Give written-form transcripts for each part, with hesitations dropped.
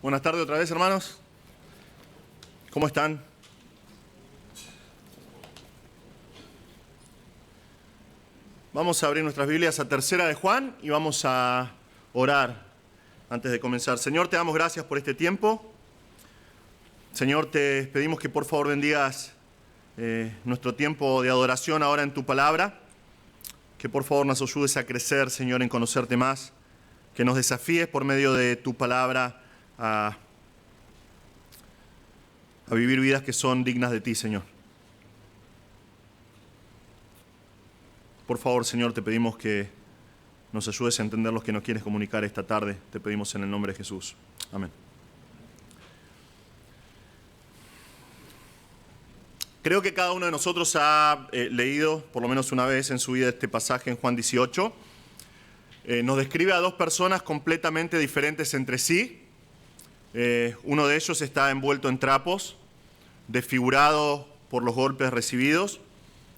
Buenas tardes otra vez, hermanos. ¿Cómo están? Vamos a abrir nuestras Biblias a Tercera de Juan y vamos a orar antes de comenzar. Señor, te damos gracias por este tiempo. Señor, te pedimos que por favor bendigas nuestro tiempo de adoración ahora en tu palabra. Que por favor nos ayudes a crecer, Señor, en conocerte más. Que nos desafíes por medio de tu palabra a vivir vidas que son dignas de ti, Señor. Por favor, Señor, te pedimos que nos ayudes a entender lo que nos quieres comunicar esta tarde. Te pedimos en el nombre de Jesús. Amén. Creo que cada uno de nosotros ha leído por lo menos una vez en su vida este pasaje en Juan 18. Nos describe a dos personas completamente diferentes entre sí. Uno de ellos está envuelto en trapos, desfigurado por los golpes recibidos.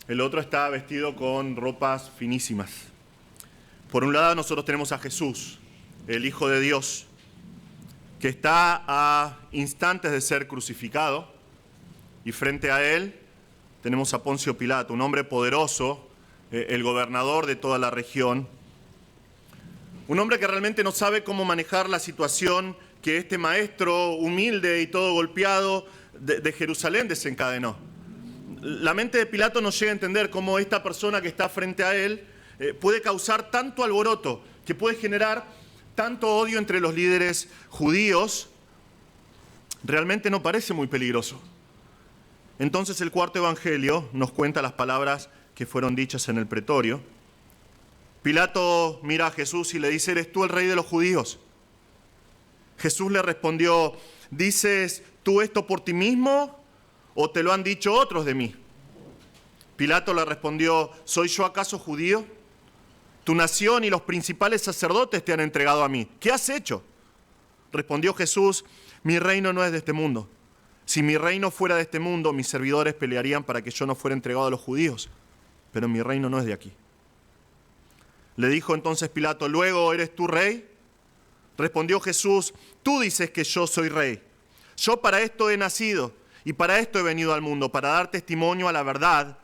El otro está vestido con ropas finísimas. Por un lado nosotros tenemos a Jesús, el Hijo de Dios, que está a instantes de ser crucificado. Y frente a él tenemos a Poncio Pilato, un hombre poderoso, el gobernador de toda la región. Un hombre que realmente no sabe cómo manejar la situación que este maestro humilde y todo golpeado de Jerusalén desencadenó. La mente de Pilato no llega a entender cómo esta persona que está frente a él puede causar tanto alboroto, que puede generar tanto odio entre los líderes judíos. Realmente no parece muy peligroso. Entonces el cuarto evangelio nos cuenta las palabras que fueron dichas en el pretorio. Pilato mira a Jesús y le dice: ¿eres tú el rey de los judíos? Jesús le respondió: ¿dices tú esto por ti mismo o te lo han dicho otros de mí? Pilato le respondió: ¿soy yo acaso judío? Tu nación y los principales sacerdotes te han entregado a mí. ¿Qué has hecho? Respondió Jesús: mi reino no es de este mundo. Si mi reino fuera de este mundo, mis servidores pelearían para que yo no fuera entregado a los judíos. Pero mi reino no es de aquí. Le dijo entonces Pilato: ¿luego eres tú rey? Respondió Jesús: tú dices que yo soy rey. Yo para esto he nacido y para esto he venido al mundo, para dar testimonio a la verdad.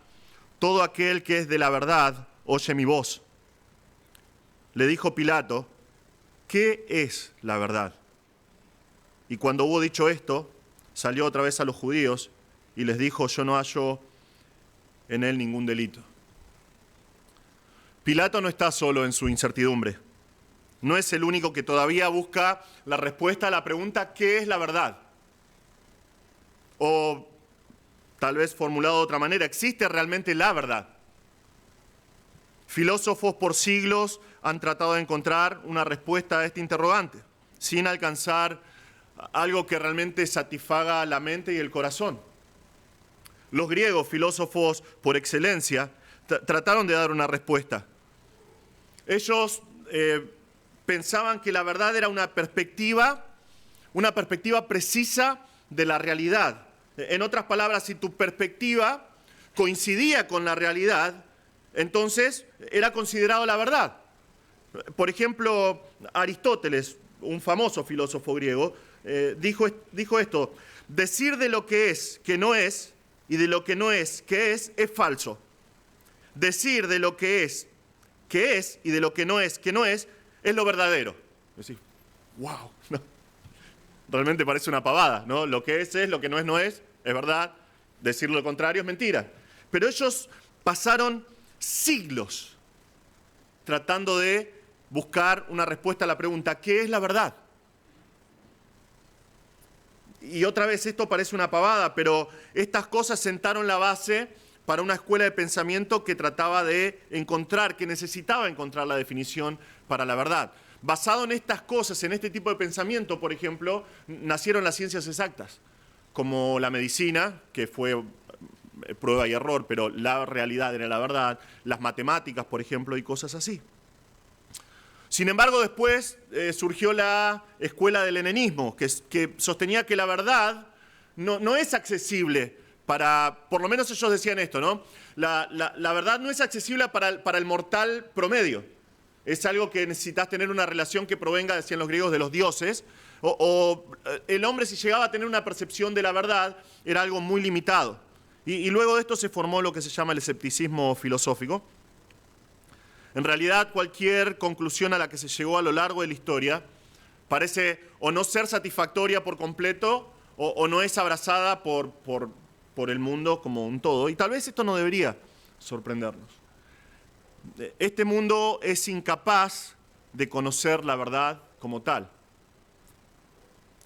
Todo aquel que es de la verdad oye mi voz. Le dijo Pilato: ¿qué es la verdad? Y cuando hubo dicho esto, salió otra vez a los judíos y les dijo: yo no hallo en él ningún delito. Pilato no está solo en su incertidumbre. No es el único que todavía busca la respuesta a la pregunta: ¿qué es la verdad? O tal vez formulado de otra manera: ¿existe realmente la verdad? Filósofos por siglos han tratado de encontrar una respuesta a este interrogante, sin alcanzar algo que realmente satisfaga la mente y el corazón. Los griegos, filósofos por excelencia, trataron de dar una respuesta. Ellos pensaban que la verdad era una perspectiva precisa de la realidad. En otras palabras, si tu perspectiva coincidía con la realidad, entonces era considerado la verdad. Por ejemplo, Aristóteles, un famoso filósofo griego, dijo esto: decir de lo que es que no es, y de lo que no es que es falso. Decir de lo que es y de lo que no es lo verdadero. Decís, wow, no. Realmente parece una pavada, ¿no? Lo que es, lo que no es verdad. Decir lo contrario es mentira. Pero ellos pasaron siglos tratando de buscar una respuesta a la pregunta: ¿qué es la verdad? Y otra vez, esto parece una pavada, pero estas cosas sentaron la base para una escuela de pensamiento que trataba de que necesitaba encontrar la definición para la verdad. Basado en estas cosas, en este tipo de pensamiento, por ejemplo, nacieron las ciencias exactas, como la medicina, que fue prueba y error, pero la realidad era la verdad, las matemáticas, por ejemplo, y cosas así. Sin embargo, después surgió la escuela del helenismo, que sostenía que la verdad no es accesible por lo menos ellos decían esto, ¿no? La verdad no es accesible para el mortal promedio. Es algo que necesitas tener una relación que provenga, decían los griegos, de los dioses, o el hombre, si llegaba a tener una percepción de la verdad, era algo muy limitado. Y luego de esto se formó lo que se llama el escepticismo filosófico. En realidad, cualquier conclusión a la que se llegó a lo largo de la historia parece o no ser satisfactoria por completo o no es abrazada por el mundo como un todo. Y tal vez esto no debería sorprendernos. Este mundo es incapaz de conocer la verdad como tal,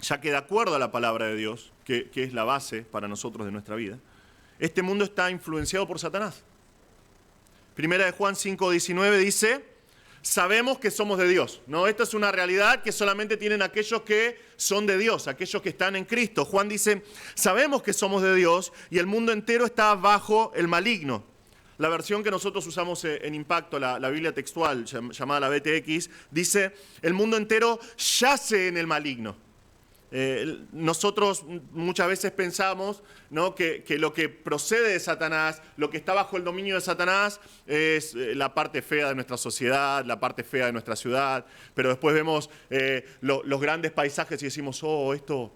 ya que de acuerdo a la palabra de Dios, que es la base para nosotros de nuestra vida, este mundo está influenciado por Satanás. Primera de Juan 5:19 dice, sabemos que somos de Dios, ¿no? Esta es una realidad que solamente tienen aquellos que son de Dios, aquellos que están en Cristo. Juan dice, sabemos que somos de Dios y el mundo entero está bajo el maligno. La versión que nosotros usamos en Impacto, la Biblia textual llamada la BTX, dice, el mundo entero yace en el maligno. Nosotros muchas veces pensamos, ¿no?, que lo que procede de Satanás, lo que está bajo el dominio de Satanás es la parte fea de nuestra sociedad, la parte fea de nuestra ciudad, pero después vemos los grandes paisajes y decimos, oh, esto,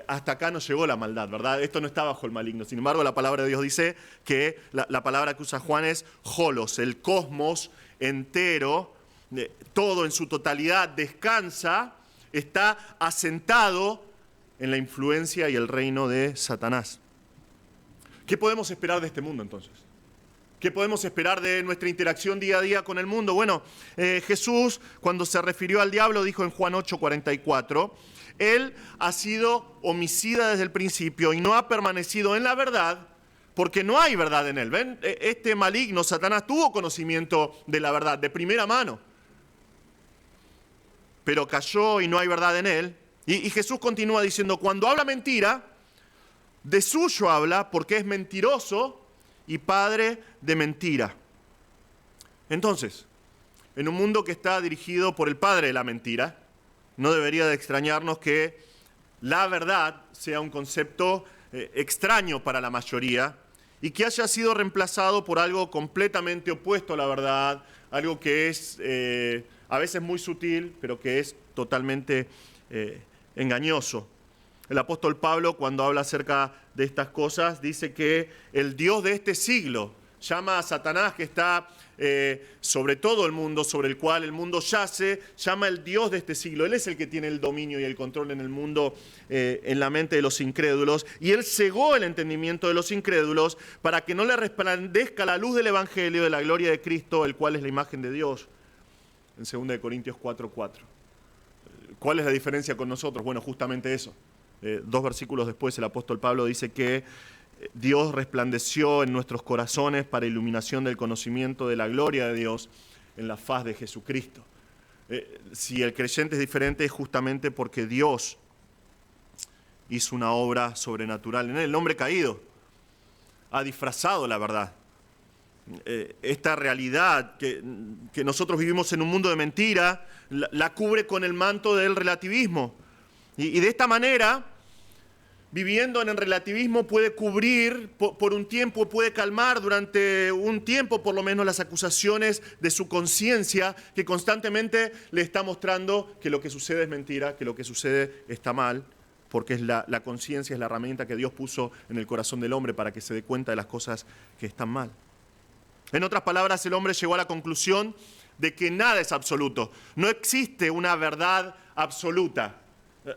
hasta acá no llegó la maldad, ¿verdad? Esto no está bajo el maligno. Sin embargo, la palabra de Dios dice que la palabra que usa Juan es holos, el cosmos entero, todo en su totalidad descansa, está asentado en la influencia y el reino de Satanás. ¿Qué podemos esperar de este mundo entonces? ¿Qué podemos esperar de nuestra interacción día a día con el mundo? Bueno, Jesús, cuando se refirió al diablo, dijo en Juan 8:44, él ha sido homicida desde el principio y no ha permanecido en la verdad porque no hay verdad en él. ¿Ven? Este maligno, Satanás, tuvo conocimiento de la verdad de primera mano, pero cayó y no hay verdad en él. Y Jesús continúa diciendo, cuando habla mentira, de suyo habla porque es mentiroso y padre de mentira. Entonces, en un mundo que está dirigido por el padre de la mentira, no debería de extrañarnos que la verdad sea un concepto extraño para la mayoría y que haya sido reemplazado por algo completamente opuesto a la verdad, algo que es a veces muy sutil, pero que es totalmente engañoso. El apóstol Pablo, cuando habla acerca de estas cosas, dice que el Dios de este siglo llama a Satanás, que está sobre todo el mundo, sobre el cual el mundo yace, llama el Dios de este siglo. Él es el que tiene el dominio y el control en el mundo, en la mente de los incrédulos, y él cegó el entendimiento de los incrédulos para que no le resplandezca la luz del Evangelio de la gloria de Cristo, el cual es la imagen de Dios. En 2 Corintios 4:4. ¿Cuál es la diferencia con nosotros? Bueno, justamente eso. 2 versículos después el apóstol Pablo dice que Dios resplandeció en nuestros corazones para iluminación del conocimiento de la gloria de Dios en la faz de Jesucristo. Si el creyente es diferente es justamente porque Dios hizo una obra sobrenatural en él. El hombre caído ha disfrazado la verdad. Esta realidad que nosotros vivimos en un mundo de mentira, la cubre con el manto del relativismo. Y de esta manera, viviendo en el relativismo, puede cubrir por un tiempo, puede calmar durante un tiempo por lo menos las acusaciones de su conciencia, que constantemente le está mostrando que lo que sucede es mentira, que lo que sucede está mal, porque es la conciencia es la herramienta que Dios puso en el corazón del hombre para que se dé cuenta de las cosas que están mal. En otras palabras, el hombre llegó a la conclusión de que nada es absoluto. No existe una verdad absoluta.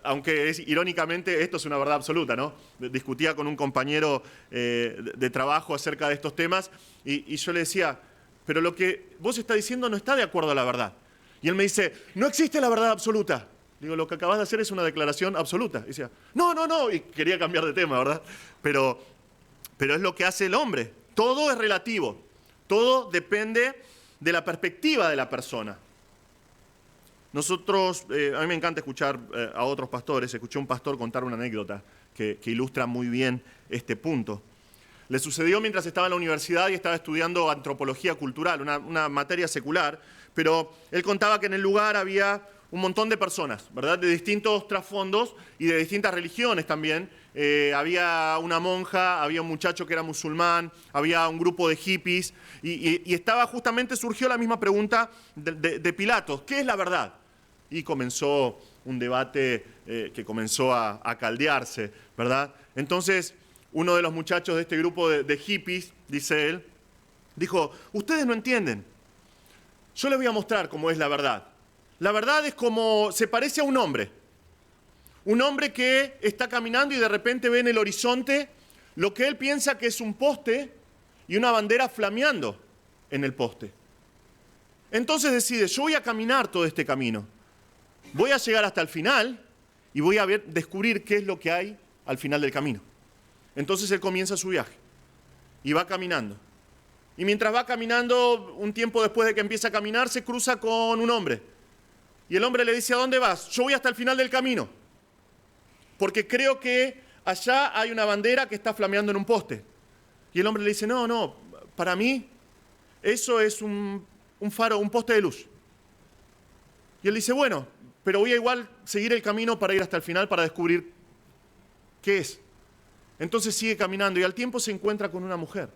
Aunque irónicamente esto es una verdad absoluta, ¿no? Discutía con un compañero de trabajo acerca de estos temas y yo le decía, pero lo que vos estás diciendo no está de acuerdo a la verdad. Y él me dice, no existe la verdad absoluta. Digo, lo que acabas de hacer es una declaración absoluta. Y decía, no, y quería cambiar de tema, ¿verdad? Pero es lo que hace el hombre. Todo es relativo. Todo depende de la perspectiva de la persona. Nosotros, a mí me encanta escuchar a otros pastores. Escuché a un pastor contar una anécdota que ilustra muy bien este punto. Le sucedió mientras estaba en la universidad y estaba estudiando antropología cultural, una materia secular, pero él contaba que en el lugar había un montón de personas, ¿verdad? De distintos trasfondos y de distintas religiones también. Había una monja, había un muchacho que era musulmán, había un grupo de hippies y estaba justamente, surgió la misma pregunta de Pilatos, ¿qué es la verdad? Y comenzó un debate que comenzó a caldearse, ¿verdad? Entonces, uno de los muchachos de este grupo de hippies, dice él, dijo, ustedes no entienden. Yo les voy a mostrar cómo es la verdad. La verdad es como, se parece a un hombre. Un hombre que está caminando y de repente ve en el horizonte lo que él piensa que es un poste y una bandera flameando en el poste. Entonces decide, yo voy a caminar todo este camino. Voy a llegar hasta el final y voy a descubrir qué es lo que hay al final del camino. Entonces él comienza su viaje y va caminando. Y mientras va caminando, un tiempo después de que empieza a caminar, se cruza con un hombre. Y el hombre le dice, ¿a dónde vas? Yo voy hasta el final del camino, porque creo que allá hay una bandera que está flameando en un poste. Y el hombre le dice, no, para mí eso es un faro, un poste de luz. Y él dice, bueno, pero voy a igual seguir el camino para ir hasta el final para descubrir qué es. Entonces sigue caminando y al tiempo se encuentra con una mujer.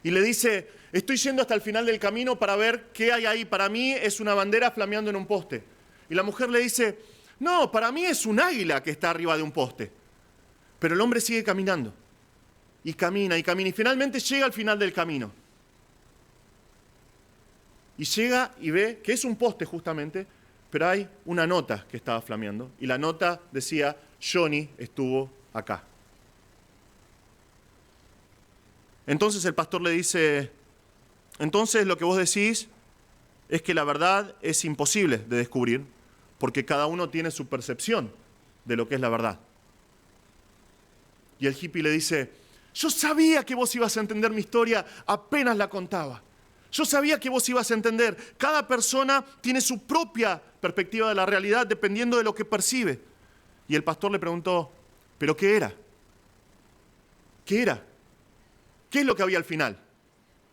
Y le dice, estoy yendo hasta el final del camino para ver qué hay ahí. Para mí es una bandera flameando en un poste. Y la mujer le dice, no, para mí es un águila que está arriba de un poste. Pero el hombre sigue caminando. Y camina y camina. Y finalmente llega al final del camino. Y llega y ve que es un poste justamente, pero hay una nota que estaba flameando. Y la nota decía, Johnny estuvo acá. Entonces el pastor le dice, entonces lo que vos decís es que la verdad es imposible de descubrir, porque cada uno tiene su percepción de lo que es la verdad. Y el hippie le dice, yo sabía que vos ibas a entender mi historia apenas la contaba. Yo sabía que vos ibas a entender. Cada persona tiene su propia perspectiva de la realidad dependiendo de lo que percibe. Y el pastor le preguntó, ¿pero qué era? ¿Qué era? ¿Qué es lo que había al final?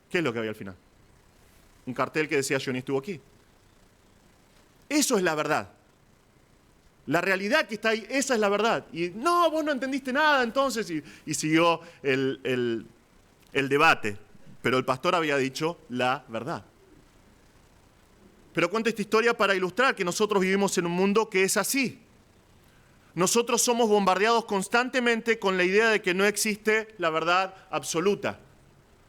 ¿Qué es lo que había al final? Un cartel que decía Johnny estuvo aquí. Eso es la verdad. La realidad que está ahí, esa es la verdad. Y no, vos no entendiste nada entonces. Y siguió el debate. Pero el pastor había dicho la verdad. Pero cuento esta historia para ilustrar que nosotros vivimos en un mundo que es así. Nosotros somos bombardeados constantemente con la idea de que no existe la verdad absoluta,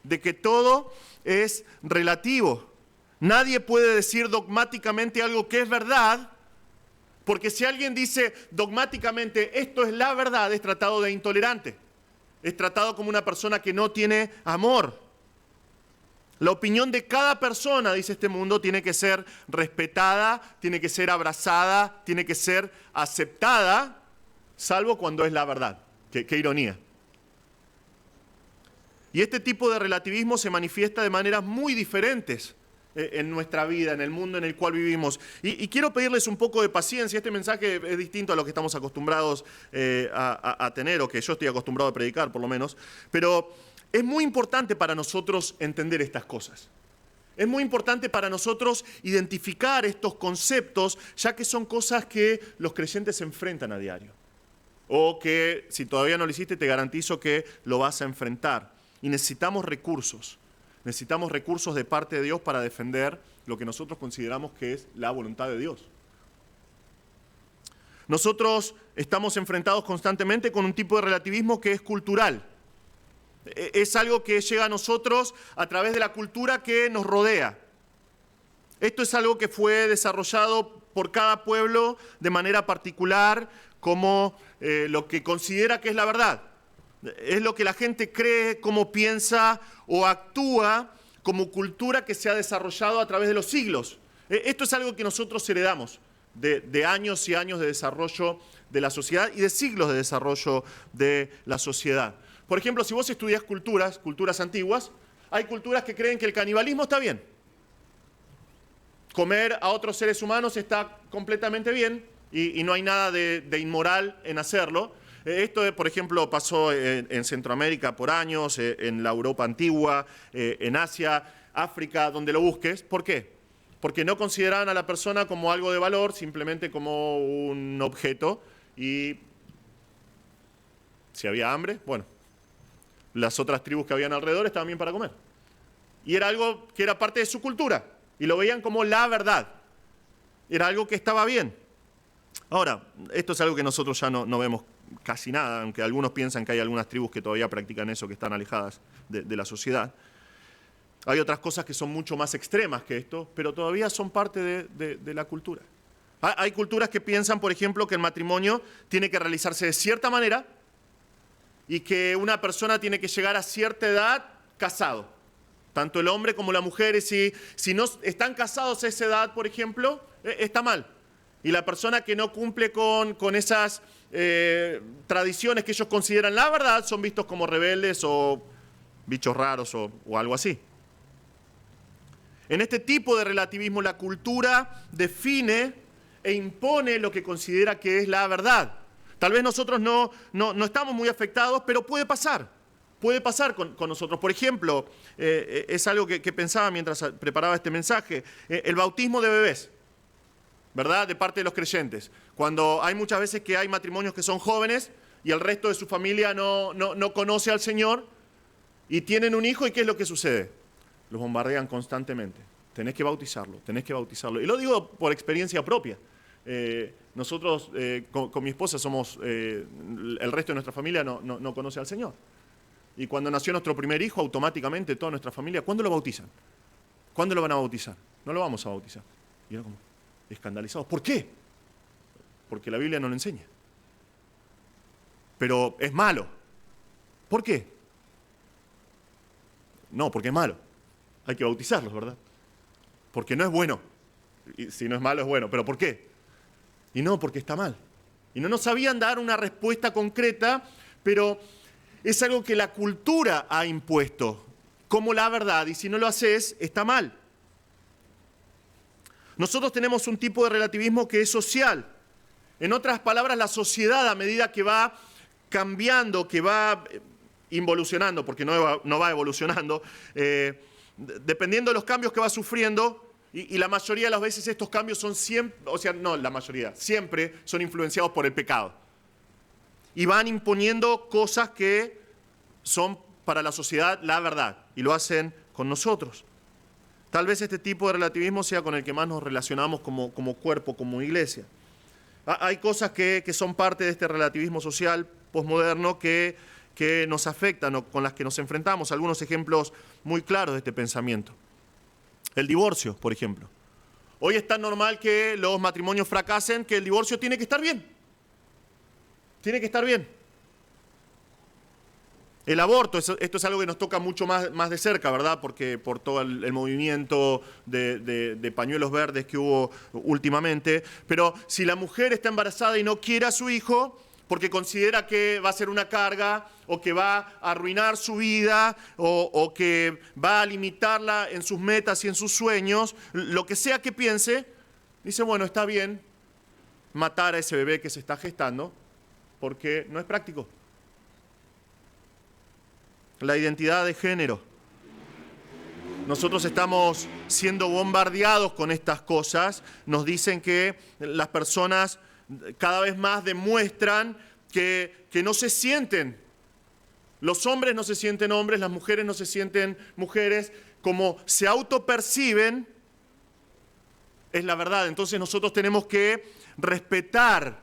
de que todo es relativo. Nadie puede decir dogmáticamente algo que es verdad, porque si alguien dice dogmáticamente esto es la verdad, es tratado de intolerante, es tratado como una persona que no tiene amor. La opinión de cada persona, dice este mundo, tiene que ser respetada, tiene que ser abrazada, tiene que ser aceptada, salvo cuando es la verdad. Qué ironía. Y este tipo de relativismo se manifiesta de maneras muy diferentes en nuestra vida, en el mundo en el cual vivimos. Y quiero pedirles un poco de paciencia. Este mensaje es distinto a lo que estamos acostumbrados a tener, o que yo estoy acostumbrado a predicar por lo menos, pero es muy importante para nosotros entender estas cosas. Es muy importante para nosotros identificar estos conceptos, ya que son cosas que los creyentes se enfrentan a diario. O que, si todavía no lo hiciste, te garantizo que lo vas a enfrentar. Y necesitamos recursos de parte de Dios para defender lo que nosotros consideramos que es la voluntad de Dios. Nosotros estamos enfrentados constantemente con un tipo de relativismo que es cultural. Es algo que llega a nosotros a través de la cultura que nos rodea. Esto es algo que fue desarrollado por cada pueblo de manera particular como lo que considera que es la verdad. Es lo que la gente cree, cómo piensa o actúa como cultura que se ha desarrollado a través de los siglos. Esto es algo que nosotros heredamos de años y años de desarrollo de la sociedad y de siglos de desarrollo de la sociedad. Por ejemplo, si vos estudias culturas antiguas, hay culturas que creen que el canibalismo está bien. Comer a otros seres humanos está completamente bien y no hay nada de inmoral en hacerlo. Esto, por ejemplo, pasó en Centroamérica por años, en la Europa antigua, en Asia, África, donde lo busques. ¿Por qué? Porque no consideraban a la persona como algo de valor, simplemente como un objeto. Y si había hambre, bueno, las otras tribus que habían alrededor estaban bien para comer. Y era algo que era parte de su cultura. Y lo veían como la verdad. Era algo que estaba bien. Ahora, esto es algo que nosotros ya no vemos casi nada, aunque algunos piensan que hay algunas tribus que todavía practican eso, que están alejadas de la sociedad. Hay otras cosas que son mucho más extremas que esto, pero todavía son parte de la cultura. Hay culturas que piensan, por ejemplo, que el matrimonio tiene que realizarse de cierta manera y que una persona tiene que llegar a cierta edad casado. Tanto el hombre como la mujer, y si no están casados a esa edad, por ejemplo, está mal. Y la persona que no cumple con esas tradiciones que ellos consideran la verdad son vistos como rebeldes o bichos raros o algo así. En este tipo de relativismo, la cultura define e impone lo que considera que es la verdad. Tal vez nosotros no estamos muy afectados, pero puede pasar. Puede pasar con nosotros. Por ejemplo, es algo que pensaba mientras preparaba este mensaje, el bautismo de bebés, ¿verdad? De parte de los creyentes. Cuando hay muchas veces que hay matrimonios que son jóvenes y el resto de su familia no conoce al Señor y tienen un hijo, ¿y qué es lo que sucede? Los bombardean constantemente. Tenés que bautizarlo, tenés que bautizarlo. Y lo digo por experiencia propia. Nosotros con mi esposa somos, el resto de nuestra familia no conoce al Señor. Y cuando nació nuestro primer hijo, automáticamente toda nuestra familia, ¿cuándo lo bautizan? ¿Cuándo lo van a bautizar? No lo vamos a bautizar. Y era como escandalizados. ¿Por qué? Porque la Biblia no lo enseña. Pero es malo. ¿Por qué? No, porque es malo. Hay que bautizarlos, ¿verdad? Porque no es bueno. Y si no es malo, es bueno. ¿Pero por qué? Y no, porque está mal. Y no nos sabían dar una respuesta concreta, pero es algo que la cultura ha impuesto como la verdad. Y si no lo haces, está mal. Nosotros tenemos un tipo de relativismo que es social. En otras palabras, la sociedad, a medida que va cambiando, que va involucionando, porque no va evolucionando, dependiendo de los cambios que va sufriendo, y la mayoría de las veces estos cambios son siempre, siempre son influenciados por el pecado. Y van imponiendo cosas que son para la sociedad la verdad, y lo hacen con nosotros. Tal vez este tipo de relativismo sea con el que más nos relacionamos como cuerpo, como iglesia. Hay cosas que son parte de este relativismo social posmoderno que nos afectan o con las que nos enfrentamos. Algunos ejemplos muy claros de este pensamiento. El divorcio, por ejemplo. Hoy es tan normal que los matrimonios fracasen que el divorcio tiene que estar bien. Tiene que estar bien. El aborto, esto es algo que nos toca mucho más de cerca, ¿verdad? Porque por todo el movimiento de pañuelos verdes que hubo últimamente. Pero si la mujer está embarazada y no quiere a su hijo, porque considera que va a ser una carga, o que va a arruinar su vida, o que va a limitarla en sus metas y en sus sueños, lo que sea que piense, dice, bueno, está bien matar a ese bebé que se está gestando, porque no es práctico. La identidad de género. Nosotros estamos siendo bombardeados con estas cosas. Nos dicen que las personas cada vez más demuestran que no se sienten. Los hombres no se sienten hombres, las mujeres no se sienten mujeres. Como se autoperciben, es la verdad. Entonces nosotros tenemos que respetar,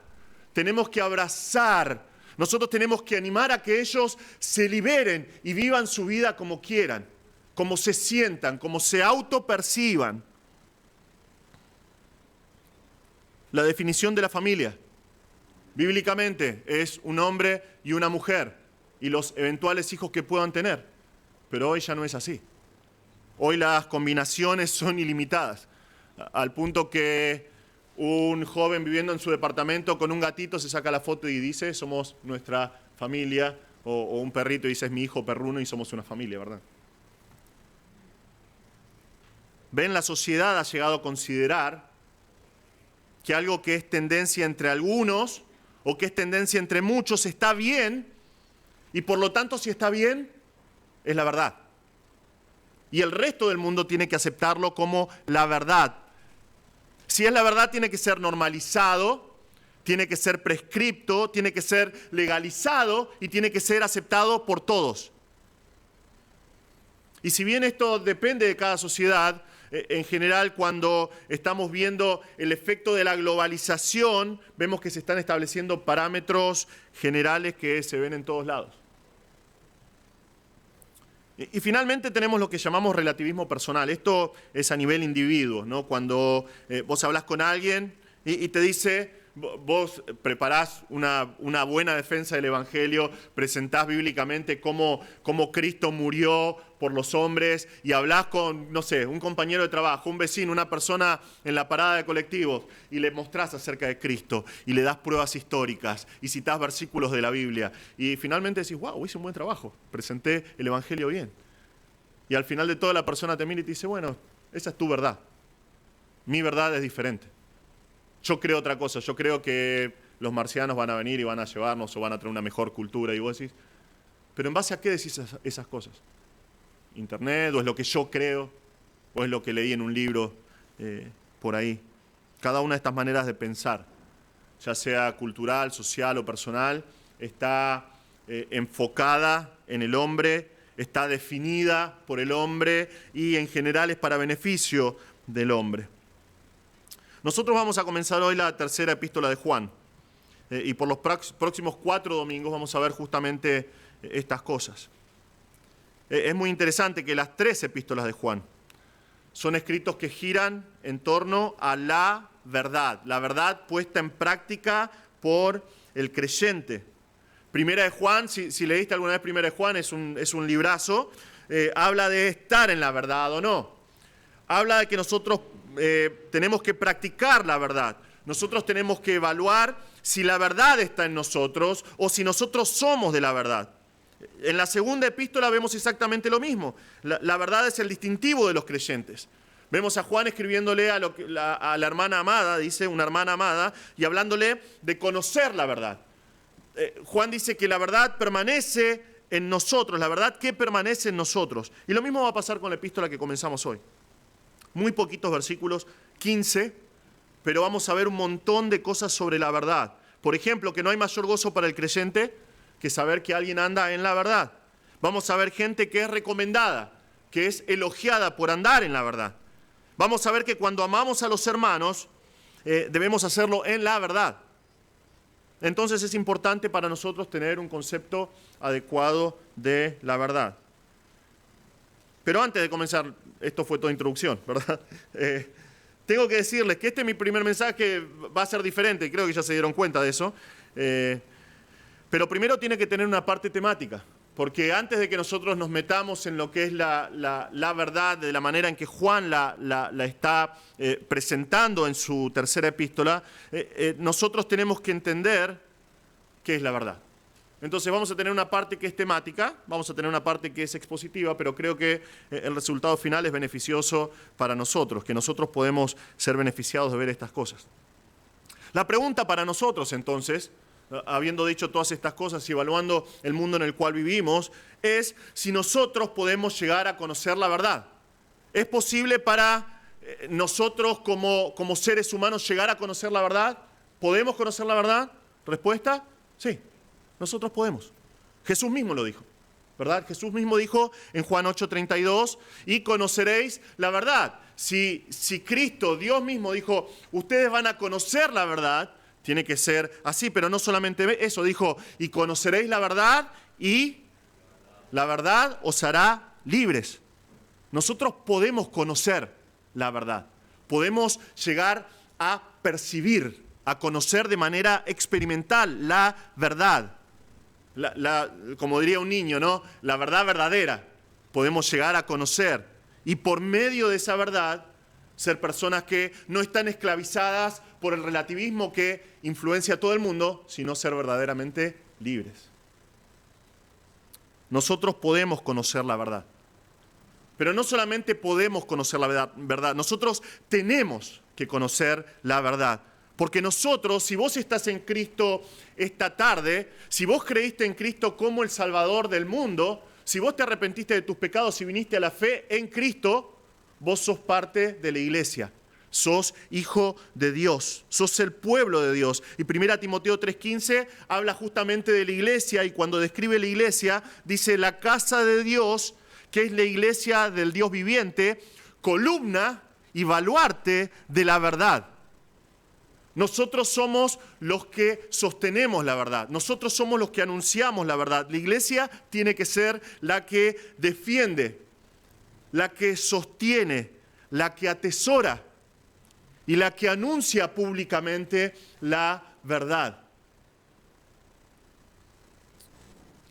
tenemos que abrazar. Nosotros tenemos que animar a que ellos se liberen y vivan su vida como quieran, como se sientan, como se autoperciban. La definición de la familia, bíblicamente, es un hombre y una mujer y los eventuales hijos que puedan tener. Pero hoy ya no es así. Hoy las combinaciones son ilimitadas, al punto que un joven viviendo en su departamento con un gatito se saca la foto y dice, somos nuestra familia, o un perrito y dice, es mi hijo perruno y somos una familia, ¿verdad? Ven, la sociedad ha llegado a considerar que algo que es tendencia entre algunos o que es tendencia entre muchos está bien, y por lo tanto, si está bien, es la verdad. Y el resto del mundo tiene que aceptarlo como la verdad. Si es la verdad, tiene que ser normalizado, tiene que ser prescripto, tiene que ser legalizado y tiene que ser aceptado por todos. Y si bien esto depende de cada sociedad, en general, cuando estamos viendo el efecto de la globalización, vemos que se están estableciendo parámetros generales que se ven en todos lados. Y finalmente tenemos lo que llamamos relativismo personal. Esto es a nivel individuo, ¿no? Cuando vos hablas con alguien y te dice, vos preparás una buena defensa del Evangelio, presentás bíblicamente cómo Cristo murió por los hombres y hablás con, no sé, un compañero de trabajo, un vecino, una persona en la parada de colectivos y le mostrás acerca de Cristo y le das pruebas históricas y citás versículos de la Biblia y finalmente decís, wow, hice un buen trabajo, presenté el Evangelio bien. Y al final de todo la persona te mira y te dice, bueno, esa es tu verdad, mi verdad es diferente. Yo creo otra cosa, yo creo que los marcianos van a venir y van a llevarnos o van a traer una mejor cultura. Y vos decís, ¿pero en base a qué decís esas cosas? ¿Internet o es lo que yo creo o es lo que leí en un libro por ahí? Cada una de estas maneras de pensar, ya sea cultural, social o personal, está enfocada en el hombre, está definida por el hombre y en general es para beneficio del hombre. Nosotros vamos a comenzar hoy la tercera epístola de Juan y por los próximos 4 domingos vamos a ver justamente estas cosas. Es muy interesante que las 3 epístolas de Juan son escritos que giran en torno a la verdad puesta en práctica por el creyente. Primera de Juan, si leíste alguna vez Primera de Juan, es un librazo, habla de estar en la verdad o no. Habla de que nosotros tenemos que practicar la verdad. Nosotros tenemos que evaluar si la verdad está en nosotros o si nosotros somos de la verdad. En la segunda epístola vemos exactamente lo mismo. La verdad es el distintivo de los creyentes. Vemos a Juan escribiéndole a la hermana amada, dice una hermana amada, y hablándole de conocer la verdad. Juan dice que la verdad permanece en nosotros, la verdad que permanece en nosotros. Y lo mismo va a pasar con la epístola que comenzamos hoy. Muy poquitos versículos, 15, pero vamos a ver un montón de cosas sobre la verdad. Por ejemplo, que no hay mayor gozo para el creyente que saber que alguien anda en la verdad. Vamos a ver gente que es recomendada, que es elogiada por andar en la verdad. Vamos a ver que cuando amamos a los hermanos, debemos hacerlo en la verdad. Entonces es importante para nosotros tener un concepto adecuado de la verdad. Pero antes de comenzar, esto fue toda introducción, ¿verdad? Tengo que decirles que este mi primer mensaje va a ser diferente, creo que ya se dieron cuenta de eso. Pero primero tiene que tener una parte temática, porque antes de que nosotros nos metamos en lo que es la verdad, de la manera en que Juan la está presentando en su tercera epístola, nosotros tenemos que entender qué es la verdad. Entonces vamos a tener una parte que es temática, vamos a tener una parte que es expositiva, pero creo que el resultado final es beneficioso para nosotros, que nosotros podemos ser beneficiados de ver estas cosas. La pregunta para nosotros entonces, habiendo dicho todas estas cosas y evaluando el mundo en el cual vivimos, es si nosotros podemos llegar a conocer la verdad. ¿Es posible para nosotros como seres humanos llegar a conocer la verdad? ¿Podemos conocer la verdad? ¿Respuesta? Sí. Nosotros podemos. Jesús mismo lo dijo, ¿verdad? Jesús mismo dijo en Juan 8:32, y conoceréis la verdad. Si Cristo, Dios mismo dijo, ustedes van a conocer la verdad, tiene que ser así, pero no solamente eso, dijo, y conoceréis la verdad y la verdad os hará libres. Nosotros podemos conocer la verdad, podemos llegar a percibir, a conocer de manera experimental la verdad. Como diría un niño, ¿no? La verdad verdadera podemos llegar a conocer y por medio de esa verdad ser personas que no están esclavizadas por el relativismo que influencia a todo el mundo, sino ser verdaderamente libres. Nosotros podemos conocer la verdad, pero no solamente podemos conocer la verdad, nosotros tenemos que conocer la verdad. Porque nosotros, si vos estás en Cristo esta tarde, si vos creíste en Cristo como el Salvador del mundo, si vos te arrepentiste de tus pecados y viniste a la fe en Cristo, vos sos parte de la iglesia, sos hijo de Dios, sos el pueblo de Dios. Y 1 Timoteo 3:15 habla justamente de la iglesia y cuando describe la iglesia dice la casa de Dios, que es la iglesia del Dios viviente, columna y baluarte de la verdad. Nosotros somos los que sostenemos la verdad. Nosotros somos los que anunciamos la verdad. La iglesia tiene que ser la que defiende, la que sostiene, la que atesora y la que anuncia públicamente la verdad.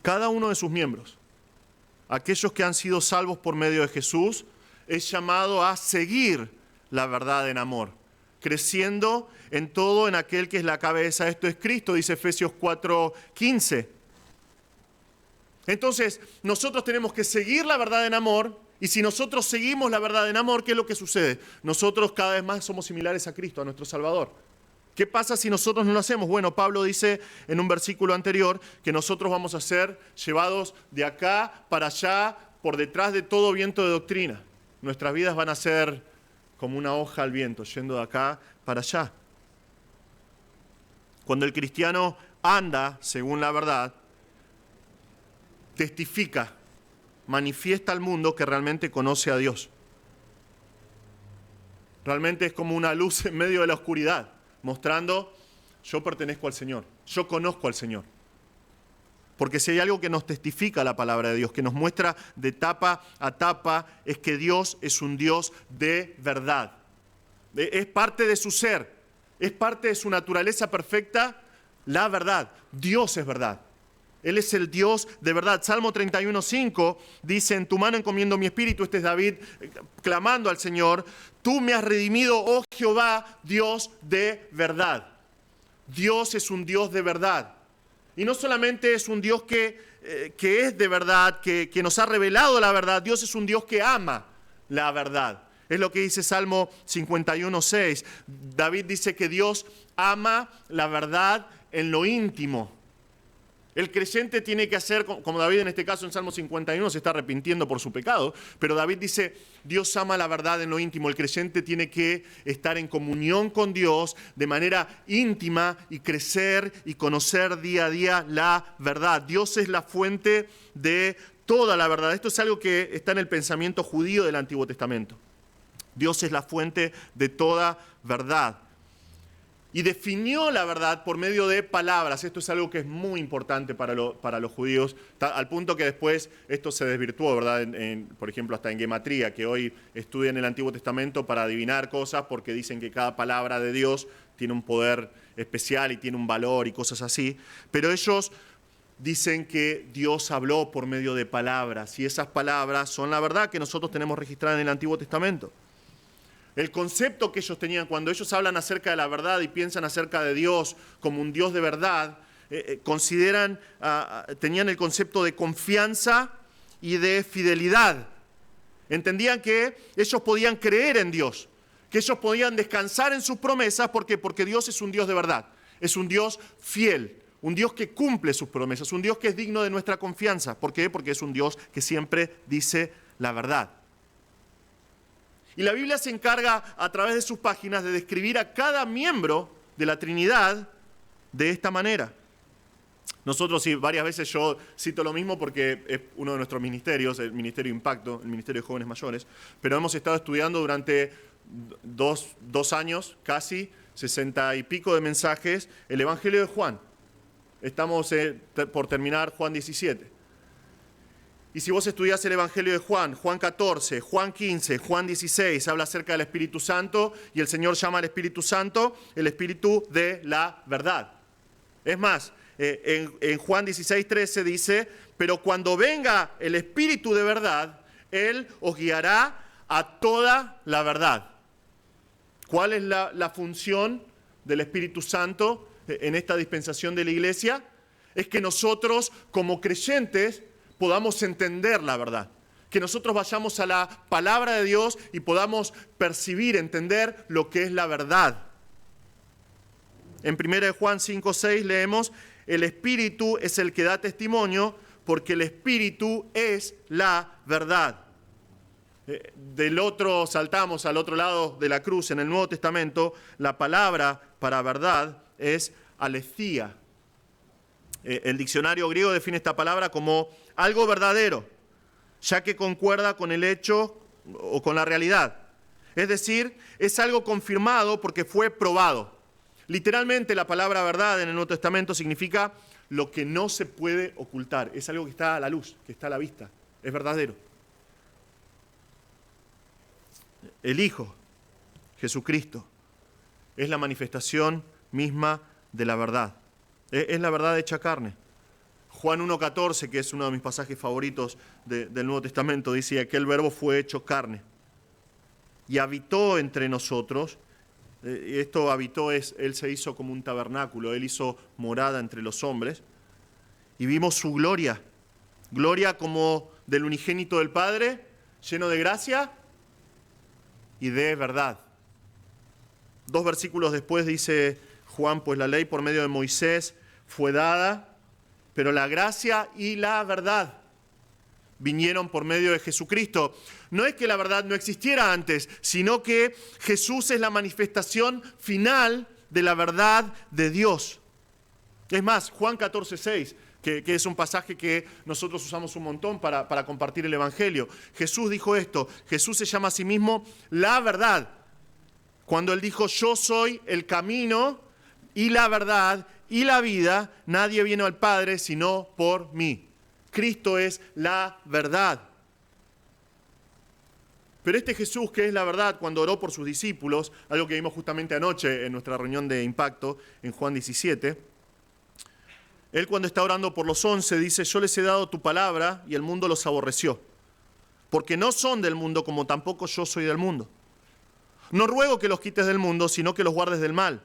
Cada uno de sus miembros, aquellos que han sido salvos por medio de Jesús, es llamado a seguir la verdad en amor, creciendo en todo en aquel que es la cabeza. Esto es Cristo, dice Efesios 4:15. Entonces, nosotros tenemos que seguir la verdad en amor, y si nosotros seguimos la verdad en amor, ¿qué es lo que sucede? Nosotros cada vez más somos similares a Cristo, a nuestro Salvador. ¿Qué pasa si nosotros no lo hacemos? Bueno, Pablo dice en un versículo anterior que nosotros vamos a ser llevados de acá para allá, por detrás de todo viento de doctrina. Nuestras vidas van a ser como una hoja al viento, yendo de acá para allá. Cuando el cristiano anda según la verdad, testifica, manifiesta al mundo que realmente conoce a Dios. Realmente es como una luz en medio de la oscuridad, mostrando: yo pertenezco al Señor, yo conozco al Señor. Porque si hay algo que nos testifica la palabra de Dios, que nos muestra de tapa a tapa, es que Dios es un Dios de verdad. Es parte de su ser, es parte de su naturaleza perfecta, la verdad. Dios es verdad. Él es el Dios de verdad. Salmo 31:5 dice: en tu mano encomiendo mi espíritu. Este es David clamando al Señor. Tú me has redimido, oh Jehová, Dios de verdad. Dios es un Dios de verdad. Y no solamente es un Dios que es de verdad, que nos ha revelado la verdad. Dios es un Dios que ama la verdad. Es lo que dice Salmo 51:6. David dice que Dios ama la verdad en lo íntimo. El creyente tiene que hacer, como David en este caso en Salmo 51 se está arrepintiendo por su pecado, pero David dice: Dios ama la verdad en lo íntimo. El creyente tiene que estar en comunión con Dios de manera íntima y crecer y conocer día a día la verdad. Dios es la fuente de toda la verdad. Esto es algo que está en el pensamiento judío del Antiguo Testamento. Dios es la fuente de toda verdad. Y definió la verdad por medio de palabras. Esto es algo que es muy importante para los judíos, al punto que después esto se desvirtuó, ¿verdad? Por ejemplo, hasta en gematría, que hoy estudian el Antiguo Testamento para adivinar cosas, porque dicen que cada palabra de Dios tiene un poder especial y tiene un valor y cosas así. Pero ellos dicen que Dios habló por medio de palabras, y esas palabras son la verdad que nosotros tenemos registrada en el Antiguo Testamento. El concepto que ellos tenían cuando ellos hablan acerca de la verdad y piensan acerca de Dios como un Dios de verdad, tenían el concepto de confianza y de fidelidad. Entendían que ellos podían creer en Dios, que ellos podían descansar en sus promesas. ¿Por qué? Porque Dios es un Dios de verdad, es un Dios fiel, un Dios que cumple sus promesas, un Dios que es digno de nuestra confianza. ¿Por qué? Porque es un Dios que siempre dice la verdad. Y la Biblia se encarga a través de sus páginas de describir a cada miembro de la Trinidad de esta manera. Nosotros, sí, varias veces yo cito lo mismo porque es uno de nuestros ministerios, el Ministerio Impacto, el Ministerio de Jóvenes Mayores, pero hemos estado estudiando durante dos años, casi 60 y pico de mensajes, el Evangelio de Juan. Estamos por terminar Juan 17. Y si vos estudiás el Evangelio de Juan, Juan 14, Juan 15, Juan 16, habla acerca del Espíritu Santo, y el Señor llama al Espíritu Santo el Espíritu de la verdad. Es más, en Juan 16, 13 dice: pero cuando venga el Espíritu de verdad, Él os guiará a toda la verdad. ¿Cuál es la función del Espíritu Santo en esta dispensación de la iglesia? Es que nosotros, como creyentes, podamos entender la verdad, que nosotros vayamos a la palabra de Dios y podamos percibir, entender lo que es la verdad. En 1 Juan 5:6 leemos: el Espíritu es el que da testimonio, porque el Espíritu es la verdad. Saltamos al otro lado de la cruz. En el Nuevo Testamento, la palabra para verdad es aletheia. El diccionario griego define esta palabra como algo verdadero, ya que concuerda con el hecho o con la realidad. Es decir, es algo confirmado porque fue probado. Literalmente la palabra verdad en el Nuevo Testamento significa lo que no se puede ocultar. Es algo que está a la luz, que está a la vista. Es verdadero. El Hijo, Jesucristo, es la manifestación misma de la verdad. Es la verdad hecha carne. Juan 1:14, que es uno de mis pasajes favoritos del Nuevo Testamento, dice: aquel verbo fue hecho carne y habitó entre nosotros. Esto habitó él se hizo como un tabernáculo, él hizo morada entre los hombres y vimos su gloria, gloria como del unigénito del Padre, lleno de gracia y de verdad. 2 versículos después dice Juan: pues la ley por medio de Moisés fue dada, pero la gracia y la verdad vinieron por medio de Jesucristo. No es que la verdad no existiera antes, sino que Jesús es la manifestación final de la verdad de Dios. Es más, Juan 14:6, que es un pasaje que nosotros usamos un montón para compartir el Evangelio. Jesús dijo esto, Jesús se llama a sí mismo la verdad. Cuando él dijo: yo soy el camino y la verdad y la vida, nadie viene al Padre sino por mí. Cristo es la verdad. Pero este Jesús, que es la verdad, cuando oró por sus discípulos, algo que vimos justamente anoche en nuestra reunión de impacto en Juan 17, él cuando está orando por los 11 dice: yo les he dado tu palabra y el mundo los aborreció, porque no son del mundo como tampoco yo soy del mundo. No ruego que los quites del mundo, sino que los guardes del mal.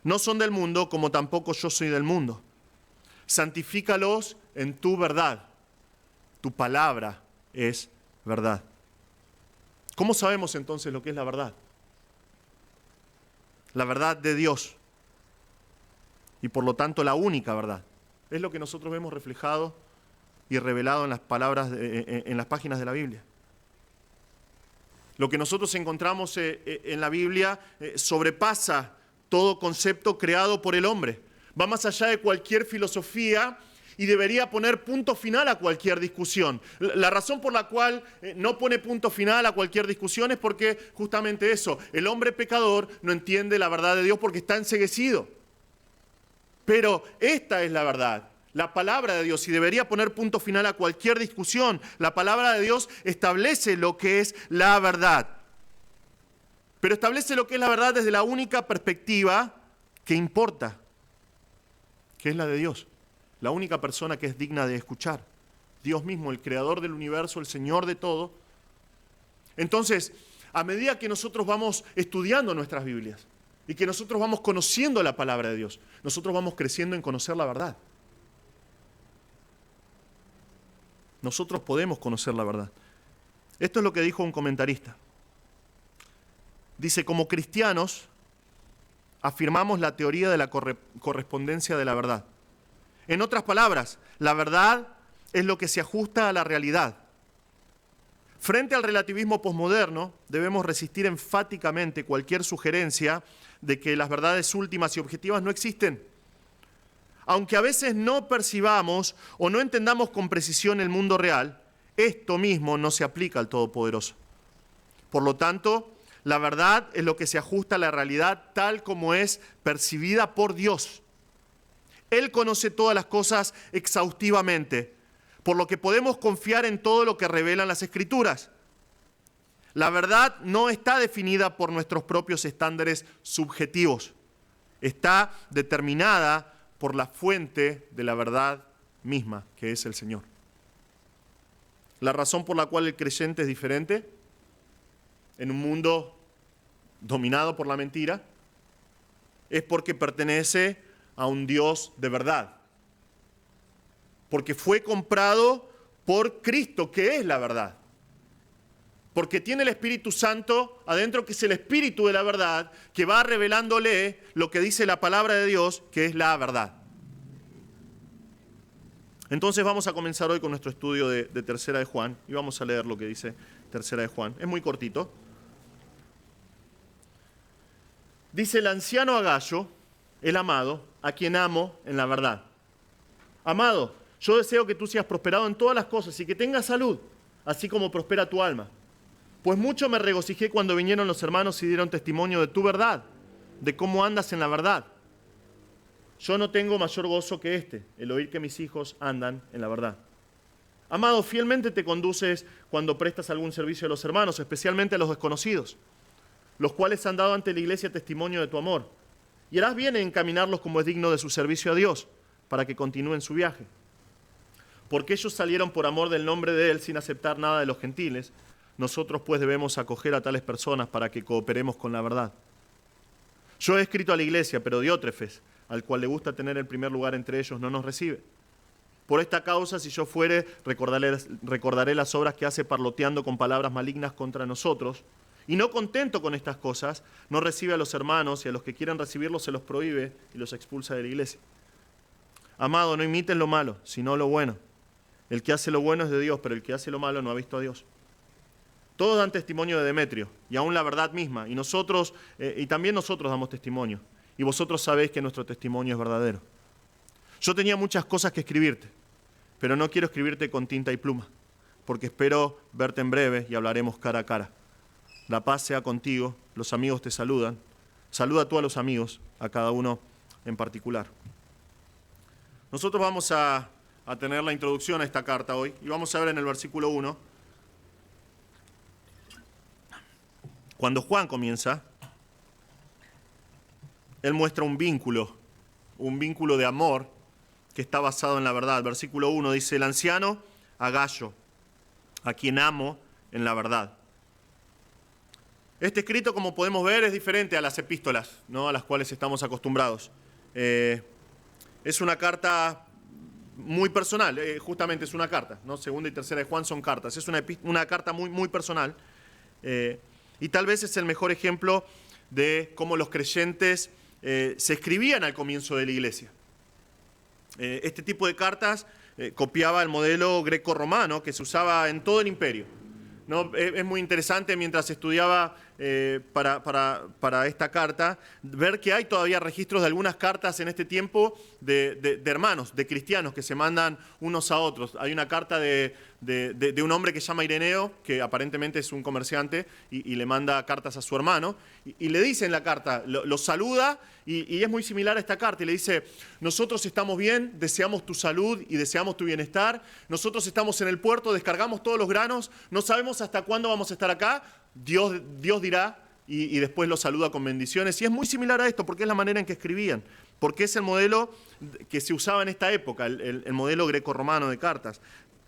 No son del mundo como tampoco yo soy del mundo. Santifícalos en tu verdad. Tu palabra es verdad. ¿Cómo sabemos entonces lo que es la verdad? La verdad de Dios. Y por lo tanto la única verdad. Es lo que nosotros vemos reflejado y revelado en las palabras, en las páginas de la Biblia. Lo que nosotros encontramos en la Biblia sobrepasa todo concepto creado por el hombre. Va más allá de cualquier filosofía y debería poner punto final a cualquier discusión. La razón por la cual no pone punto final a cualquier discusión es porque justamente eso, el hombre pecador no entiende la verdad de Dios porque está enceguecido. Pero esta es la verdad, la palabra de Dios, y debería poner punto final a cualquier discusión. La palabra de Dios establece lo que es la verdad. Pero establece lo que es la verdad desde la única perspectiva que importa, que es la de Dios. La única persona que es digna de escuchar. Dios mismo, el creador del universo, el Señor de todo. Entonces, a medida que nosotros vamos estudiando nuestras Biblias y que nosotros vamos conociendo la palabra de Dios, nosotros vamos creciendo en conocer la verdad. Nosotros podemos conocer la verdad. Esto es lo que dijo un comentarista. Dice: como cristianos, afirmamos la teoría de la correspondencia de la verdad. En otras palabras, la verdad es lo que se ajusta a la realidad. Frente al relativismo posmoderno, debemos resistir enfáticamente cualquier sugerencia de que las verdades últimas y objetivas no existen. Aunque a veces no percibamos o no entendamos con precisión el mundo real, esto mismo no se aplica al Todopoderoso. Por lo tanto, la verdad es lo que se ajusta a la realidad tal como es percibida por Dios. Él conoce todas las cosas exhaustivamente, por lo que podemos confiar en todo lo que revelan las Escrituras. La verdad no está definida por nuestros propios estándares subjetivos. Está determinada por la fuente de la verdad misma, que es el Señor. La razón por la cual el creyente es diferente en un mundo dominado por la mentira es porque pertenece a un Dios de verdad. Porque fue comprado por Cristo, que es la verdad. Porque tiene el Espíritu Santo adentro, que es el Espíritu de la verdad, que va revelándole lo que dice la palabra de Dios, que es la verdad. Entonces vamos a comenzar hoy con nuestro estudio de Tercera de Juan, y vamos a leer lo que dice Tercera de Juan. Es muy cortito. Dice: el anciano Agallo, el amado, a quien amo en la verdad. Amado, yo deseo que tú seas prosperado en todas las cosas y que tengas salud, así como prospera tu alma. Pues mucho me regocijé cuando vinieron los hermanos y dieron testimonio de tu verdad, de cómo andas en la verdad. Yo no tengo mayor gozo que este, el oír que mis hijos andan en la verdad. Amado, fielmente te conduces cuando prestas algún servicio a los hermanos, especialmente a los desconocidos, los cuales han dado ante la iglesia testimonio de tu amor. Y harás bien en encaminarlos como es digno de su servicio a Dios, para que continúen su viaje. Porque ellos salieron por amor del nombre de Él sin aceptar nada de los gentiles, nosotros pues debemos acoger a tales personas para que cooperemos con la verdad. Yo he escrito a la iglesia, pero Diótrefes, al cual le gusta tener el primer lugar entre ellos, no nos recibe. Por esta causa, si yo fuere, recordaré las obras que hace parloteando con palabras malignas contra nosotros, y no contento con estas cosas, no recibe a los hermanos y a los que quieren recibirlos se los prohíbe y los expulsa de la iglesia. Amado, no imiten lo malo, sino lo bueno. El que hace lo bueno es de Dios, pero el que hace lo malo no ha visto a Dios. Todos dan testimonio de Demetrio, y aún la verdad misma, y también nosotros damos testimonio, y vosotros sabéis que nuestro testimonio es verdadero. Yo tenía muchas cosas que escribirte, pero no quiero escribirte con tinta y pluma, porque espero verte en breve y hablaremos cara a cara. La paz sea contigo, los amigos te saludan. Saluda tú a los amigos, a cada uno en particular. Nosotros vamos a tener la introducción a esta carta hoy, y vamos a ver en el versículo 1, cuando Juan comienza, él muestra un vínculo de amor que está basado en la verdad. Versículo 1 dice, el anciano a Gayo, a quien amo en la verdad. Este escrito, como podemos ver, es diferente a las epístolas, ¿no?, a las cuales estamos acostumbrados. Es una carta muy personal, justamente es una carta, ¿no? Segunda y tercera de Juan son cartas, es una carta muy, muy personal. Y tal vez es el mejor ejemplo de cómo los creyentes se escribían al comienzo de la iglesia. Este tipo de cartas copiaba el modelo greco-romano que se usaba en todo el imperio, ¿no? Es muy interesante, mientras estudiaba para esta carta, ver que hay todavía registros de algunas cartas en este tiempo de hermanos, de cristianos que se mandan unos a otros. Hay una carta de un hombre que se llama Ireneo, que aparentemente es un comerciante, y le manda cartas a su hermano, y le dice en la carta, lo saluda, y es muy similar a esta carta, y le dice, nosotros estamos bien, deseamos tu salud y deseamos tu bienestar, nosotros estamos en el puerto, descargamos todos los granos, no sabemos hasta cuándo vamos a estar acá, Dios dirá, y después lo saluda con bendiciones. Y es muy similar a esto, porque es la manera en que escribían, porque es el modelo que se usaba en esta época, el modelo greco-romano de cartas.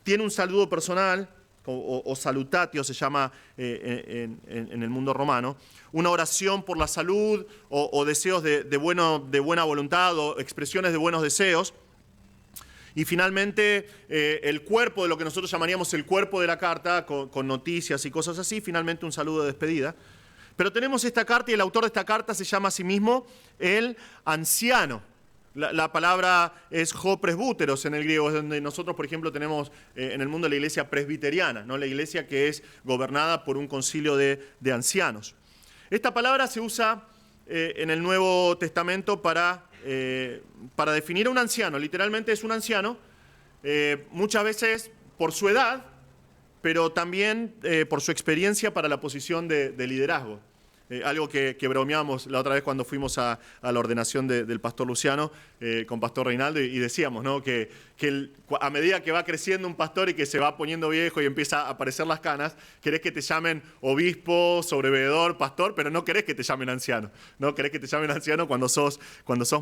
Tiene un saludo personal, o salutatio se llama en el mundo romano, una oración por la salud, o deseos de buena voluntad, o expresiones de buenos deseos. Y finalmente, el cuerpo de lo que nosotros llamaríamos el cuerpo de la carta, con noticias y cosas así, finalmente un saludo de despedida. Pero tenemos esta carta, y el autor de esta carta se llama a sí mismo el anciano. La palabra es presbúteros en el griego, es donde nosotros, por ejemplo, tenemos en el mundo la iglesia presbiteriana, ¿no?, la iglesia que es gobernada por un concilio de ancianos. Esta palabra se usa en el Nuevo Testamento para definir a un anciano. Literalmente es un anciano, muchas veces por su edad, pero también por su experiencia para la posición de liderazgo. Algo que bromeamos la otra vez cuando fuimos a la ordenación del pastor Luciano con pastor Reinaldo, y decíamos, ¿no?, que a medida que va creciendo un pastor y que se va poniendo viejo y empieza a aparecer las canas, querés que te llamen obispo, sobreveedor, pastor, pero no querés que te llamen anciano, ¿no? Querés que te llamen anciano cuando sos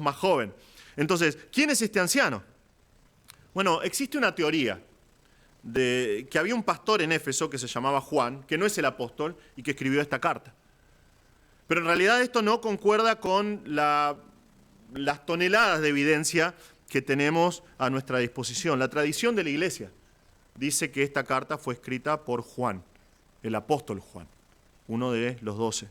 más joven. Entonces, ¿quién es este anciano? Bueno, existe una teoría de que había un pastor en Éfeso que se llamaba Juan, que no es el apóstol, y que escribió esta carta. Pero en realidad esto no concuerda con las toneladas de evidencia que tenemos a nuestra disposición. La tradición de la iglesia dice que esta carta fue escrita por Juan, el apóstol Juan, uno de los 12.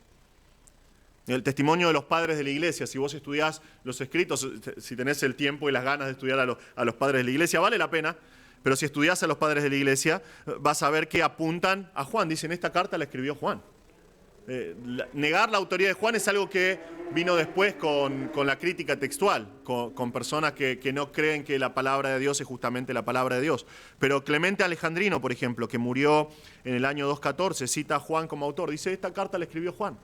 El testimonio de los padres de la iglesia, si vos estudiás los escritos, si tenés el tiempo y las ganas de estudiar a los padres de la iglesia, vale la pena, pero si estudiás a los padres de la iglesia, vas a ver que apuntan a Juan. Dicen, esta carta la escribió Juan. Negar la autoría de Juan es algo que vino después con la crítica textual, con personas que no creen que la palabra de Dios es justamente la palabra de Dios. Pero Clemente Alejandrino, por ejemplo, que murió en el año 214, cita a Juan como autor. Dice, esta carta la escribió Juan.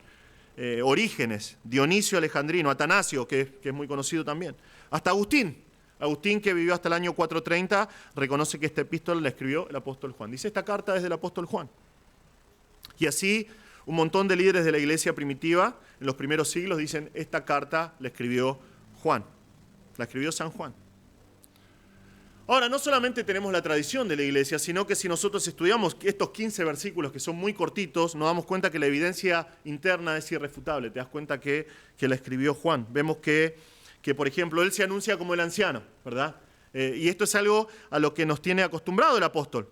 Orígenes, Dionisio Alejandrino, Atanasio, que es muy conocido también. Hasta Agustín. Agustín, que vivió hasta el año 430, reconoce que esta epístola la escribió el apóstol Juan. Dice, esta carta es del apóstol Juan. Y así, un montón de líderes de la iglesia primitiva, en los primeros siglos, dicen, esta carta la escribió Juan. La escribió San Juan. Ahora, no solamente tenemos la tradición de la iglesia, sino que si nosotros estudiamos estos 15 versículos, que son muy cortitos, nos damos cuenta que la evidencia interna es irrefutable. Te das cuenta que la escribió Juan. Vemos que, por ejemplo, él se anuncia como el anciano, ¿verdad? Y esto es algo a lo que nos tiene acostumbrado el apóstol.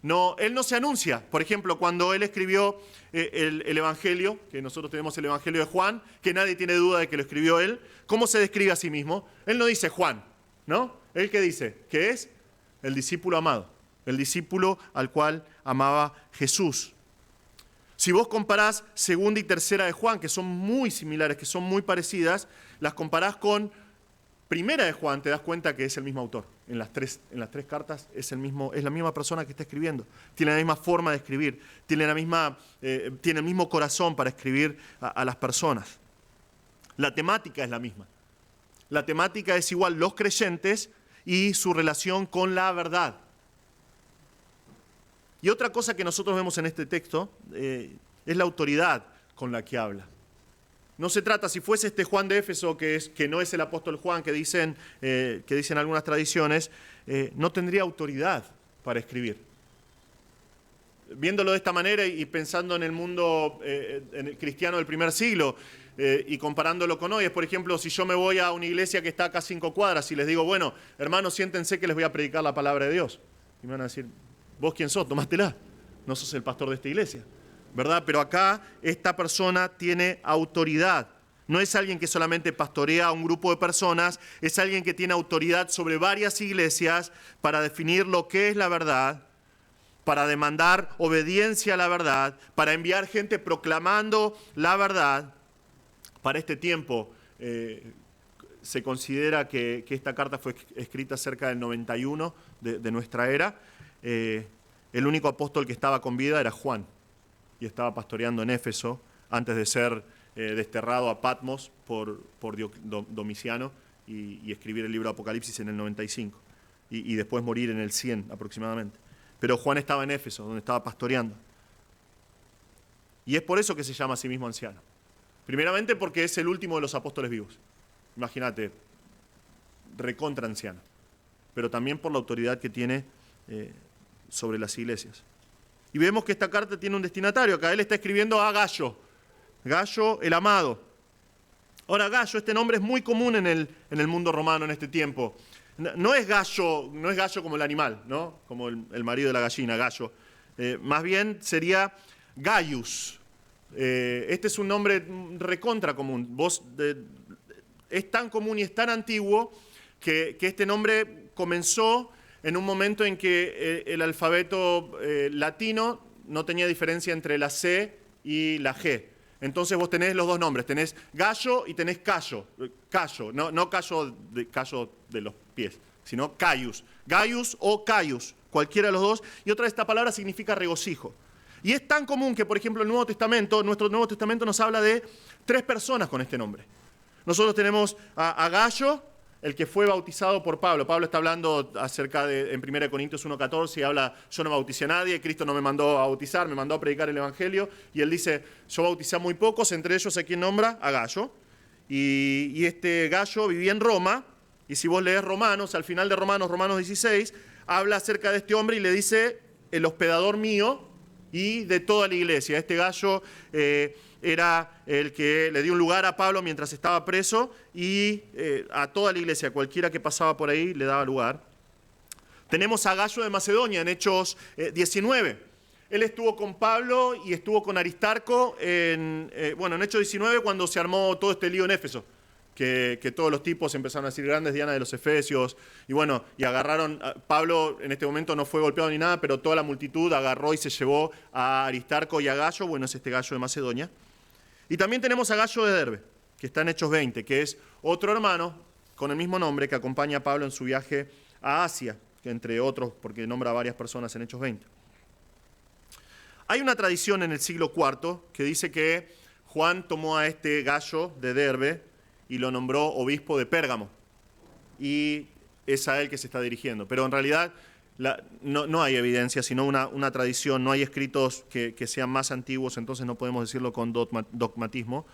No, él no se anuncia. Por ejemplo, cuando él escribió el Evangelio, que nosotros tenemos el Evangelio de Juan, que nadie tiene duda de que lo escribió él, ¿cómo se describe a sí mismo? Él no dice Juan, ¿no? ¿Él qué dice? Que es el discípulo amado, el discípulo al cual amaba Jesús. Si vos comparás segunda y tercera de Juan, que son muy similares, que son muy parecidas, las comparás con primera de Juan, te das cuenta que es el mismo autor. En las tres cartas es la misma persona que está escribiendo. Tiene la misma forma de escribir, tiene el mismo corazón para escribir a las personas. La temática es la misma. La temática es igual, los creyentes y su relación con la verdad. Y otra cosa que nosotros vemos en este texto es la autoridad con la que habla. No se trata, si fuese este Juan de Éfeso, que no es el apóstol Juan, que dicen algunas tradiciones, no tendría autoridad para escribir. Viéndolo de esta manera y pensando en el mundo en el cristiano del primer siglo y comparándolo con hoy, es por ejemplo, si yo me voy a una iglesia que está acá a 5 cuadras y les digo, bueno, hermanos, siéntense que les voy a predicar la palabra de Dios. Y me van a decir, ¿vos quién sos? Tomátela. No sos el pastor de esta iglesia, ¿verdad? Pero acá esta persona tiene autoridad. No es alguien que solamente pastorea a un grupo de personas, es alguien que tiene autoridad sobre varias iglesias para definir lo que es la verdad, para demandar obediencia a la verdad, para enviar gente proclamando la verdad. Para este tiempo se considera que esta carta fue escrita cerca del 91 de nuestra era. El único apóstol que estaba con vida era Juan y estaba pastoreando en Éfeso antes de ser desterrado a Patmos por Domiciano y escribir el libro de Apocalipsis en el 95 y después morir en el 100 aproximadamente. Pero Juan estaba en Éfeso, donde estaba pastoreando. Y es por eso que se llama a sí mismo anciano. Primeramente porque es el último de los apóstoles vivos. Imagínate, recontra anciano. Pero también por la autoridad que tiene sobre las iglesias. Y vemos que esta carta tiene un destinatario. Acá él está escribiendo a Gayo. Gayo el amado. Ahora Gayo, este nombre es muy común en el mundo romano en este tiempo. No es Gayo como el animal, ¿no? Como el marido de la gallina, Gayo. Más bien sería Gaius. Este es un nombre recontra común. Es tan común y es tan antiguo que este nombre comenzó en un momento en que el alfabeto latino no tenía diferencia entre la C y la G. Entonces vos tenés los dos nombres, tenés Gallo y tenés Cayo. Cayo, no Cayo de los pies, sino Caius. Gaius o Caius, cualquiera de los dos. Y otra de esta palabra significa regocijo. Y es tan común que, por ejemplo, nuestro Nuevo Testamento nos habla de 3 personas con este nombre. Nosotros tenemos a Gayo, el que fue bautizado por Pablo. Pablo está hablando acerca en 1 Corintios 1:14 y habla, yo no bauticé a nadie, Cristo no me mandó a bautizar, me mandó a predicar el Evangelio. Y él dice, yo bauticé a muy pocos, entre ellos a quien nombra, a Gayo. Y este Gayo vivía en Roma, y si vos lees Romanos, al final de Romanos 16, habla acerca de este hombre y le dice, el hospedador mío y de toda la iglesia. Este Gayo era el que le dio un lugar a Pablo mientras estaba preso y a toda la iglesia, cualquiera que pasaba por ahí le daba lugar. Tenemos a Gayo de Macedonia en Hechos 19. Él estuvo con Pablo y estuvo con Aristarco en Hechos 19 cuando se armó todo este lío en Éfeso. que todos los tipos empezaron a decir grandes Diana de los Efesios, y bueno, y agarraron, Pablo en este momento no fue golpeado ni nada, pero toda la multitud agarró y se llevó a Aristarco y a Gayo, bueno, es este Gayo de Macedonia. Y también tenemos a Gayo de Derbe, que está en Hechos 20, que es otro hermano con el mismo nombre que acompaña a Pablo en su viaje a Asia, que entre otros, porque nombra a varias personas en Hechos 20. Hay una tradición en el siglo IV que dice que Juan tomó a este Gayo de Derbe y lo nombró obispo de Pérgamo. Y es a él que se está dirigiendo. Pero en realidad no hay evidencia, sino una tradición. No hay escritos que sean más antiguos, entonces no podemos decirlo con dogmatismo.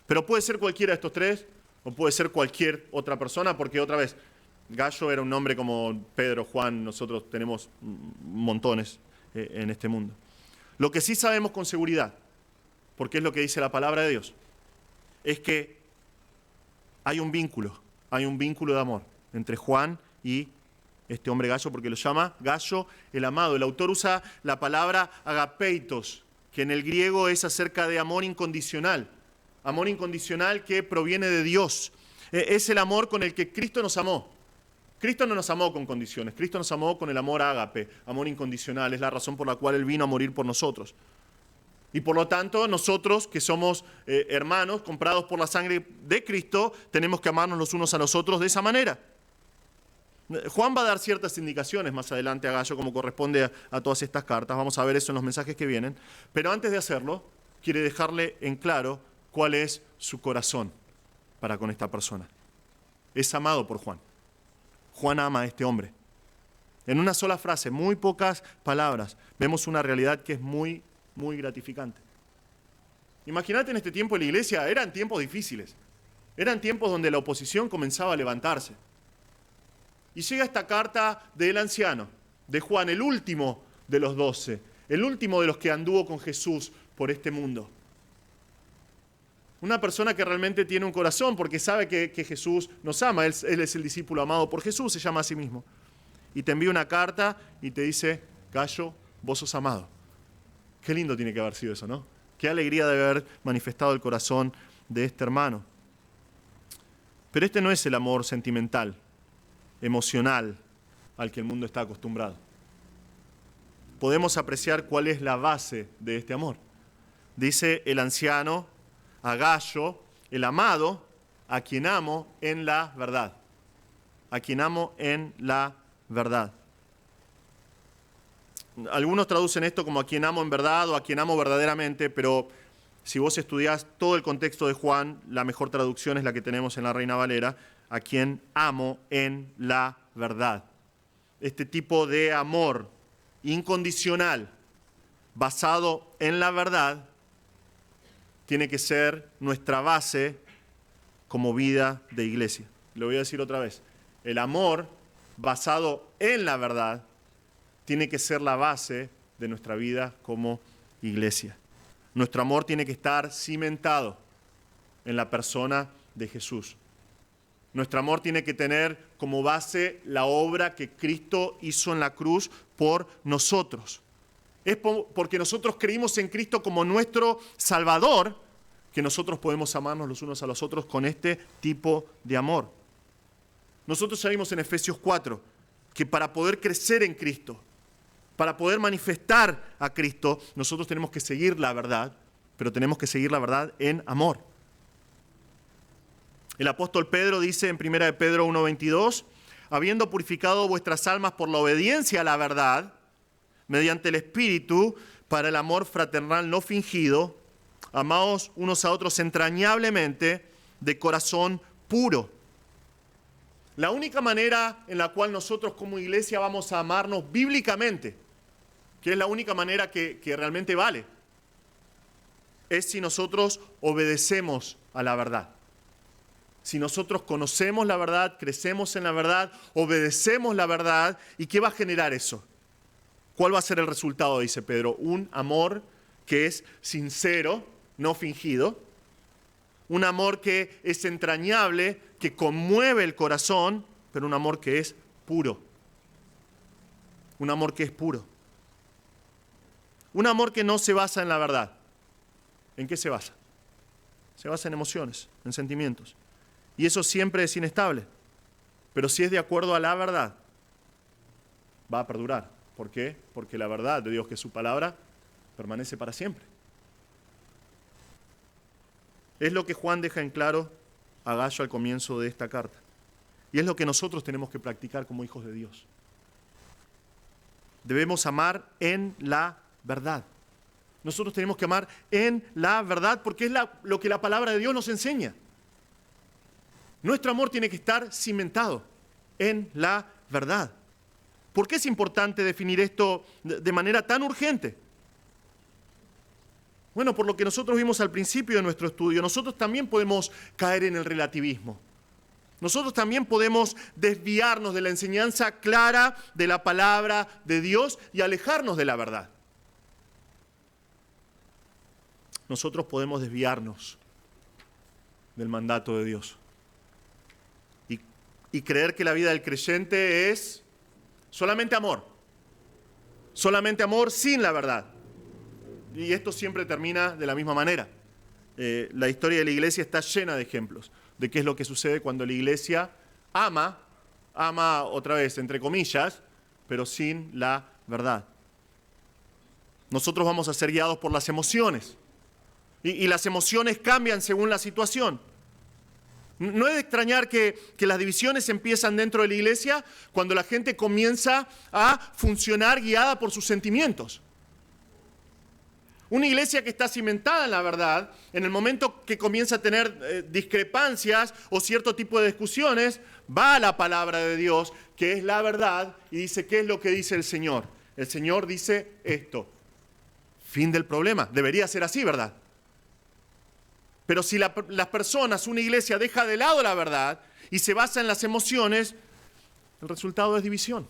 Pero puede ser cualquiera de estos tres, o puede ser cualquier otra persona, porque otra vez, Gayo era un nombre como Pedro, Juan, nosotros tenemos montones en este mundo. Lo que sí sabemos con seguridad, porque es lo que dice la palabra de Dios, es que hay un vínculo de amor entre Juan y este hombre Gayo, porque lo llama Gayo el amado. El autor usa la palabra agapeitos, que en el griego es acerca de amor incondicional que proviene de Dios. Es el amor con el que Cristo nos amó. Cristo no nos amó con condiciones, Cristo nos amó con el amor ágape, amor incondicional, es la razón por la cual Él vino a morir por nosotros. Y por lo tanto, nosotros que somos hermanos, comprados por la sangre de Cristo, tenemos que amarnos los unos a los otros de esa manera. Juan va a dar ciertas indicaciones más adelante a Gayo, como corresponde a todas estas cartas. Vamos a ver eso en los mensajes que vienen. Pero antes de hacerlo, quiere dejarle en claro cuál es su corazón para con esta persona. Es amado por Juan. Juan ama a este hombre. En una sola frase, muy pocas palabras, vemos una realidad que es muy gratificante. Imagínate en este tiempo en la iglesia, eran tiempos difíciles. Eran tiempos donde la oposición comenzaba a levantarse. Y llega esta carta del anciano, de Juan, el último de los 12, el último de los que anduvo con Jesús por este mundo. Una persona que realmente tiene un corazón porque sabe que Jesús nos ama. Él es el discípulo amado por Jesús, se llama a sí mismo. Y te envía una carta y te dice, Gayo, vos sos amado. Qué lindo tiene que haber sido eso, ¿no? Qué alegría de haber manifestado el corazón de este hermano. Pero este no es el amor sentimental, emocional, al que el mundo está acostumbrado. Podemos apreciar cuál es la base de este amor. Dice el anciano a Gayo, el amado, a quien amo en la verdad. A quien amo en la verdad. Algunos traducen esto como a quien amo en verdad o a quien amo verdaderamente, pero si vos estudiás todo el contexto de Juan, la mejor traducción es la que tenemos en la Reina Valera, a quien amo en la verdad. Este tipo de amor incondicional, basado en la verdad, tiene que ser nuestra base como vida de iglesia. Lo voy a decir otra vez. El amor basado en la verdad tiene que ser la base de nuestra vida como iglesia. Nuestro amor tiene que estar cimentado en la persona de Jesús. Nuestro amor tiene que tener como base la obra que Cristo hizo en la cruz por nosotros. Es porque nosotros creímos en Cristo como nuestro Salvador que nosotros podemos amarnos los unos a los otros con este tipo de amor. Nosotros sabemos en Efesios 4 que para poder crecer en Cristo, para poder manifestar a Cristo, nosotros tenemos que seguir la verdad, pero tenemos que seguir la verdad en amor. El apóstol Pedro dice en 1 de Pedro 1:22, habiendo purificado vuestras almas por la obediencia a la verdad, mediante el Espíritu, para el amor fraternal no fingido, amaos unos a otros entrañablemente, de corazón puro. La única manera en la cual nosotros como iglesia vamos a amarnos bíblicamente, que es la única manera que realmente vale, es si nosotros obedecemos a la verdad. Si nosotros conocemos la verdad, crecemos en la verdad, obedecemos la verdad, ¿y qué va a generar eso? ¿Cuál va a ser el resultado? Dice Pedro, un amor que es sincero, no fingido, un amor que es entrañable, que conmueve el corazón, pero un amor que es puro. Un amor que es puro. Un amor que no se basa en la verdad. ¿En qué se basa? Se basa en emociones, en sentimientos. y eso siempre es inestable. Pero si es de acuerdo a la verdad, va a perdurar. ¿Por qué? Porque la verdad de Dios, que es su palabra, permanece para siempre. Es lo que Juan deja en claro a Gallo al comienzo de esta carta. Y es lo que nosotros tenemos que practicar como hijos de Dios. Debemos amar en la verdad. Nosotros tenemos que amar en la verdad porque es lo que la palabra de Dios nos enseña. Nuestro amor tiene que estar cimentado en la verdad. ¿Por qué es importante definir esto de manera tan urgente? Bueno, por lo que nosotros vimos al principio de nuestro estudio, nosotros también podemos caer en el relativismo. Nosotros también podemos desviarnos de la enseñanza clara de la palabra de Dios y alejarnos de la verdad. Nosotros podemos desviarnos del mandato de Dios y creer que la vida del creyente es solamente amor sin la verdad. Y esto siempre termina de la misma manera. La historia de la iglesia está llena de ejemplos de qué es lo que sucede cuando la iglesia ama otra vez, entre comillas, pero sin la verdad. Nosotros vamos a ser guiados por las emociones. Y las emociones cambian según la situación. No es de extrañar que las divisiones empiezan dentro de la iglesia cuando la gente comienza a funcionar guiada por sus sentimientos. Una iglesia que está cimentada en la verdad, en el momento que comienza a tener discrepancias o cierto tipo de discusiones, va a la palabra de Dios, que es la verdad, y dice, ¿qué es lo que dice el Señor? El Señor dice esto. Fin del problema. Debería ser así, ¿verdad? Pero si las personas, una iglesia, deja de lado la verdad y se basa en las emociones, el resultado es división.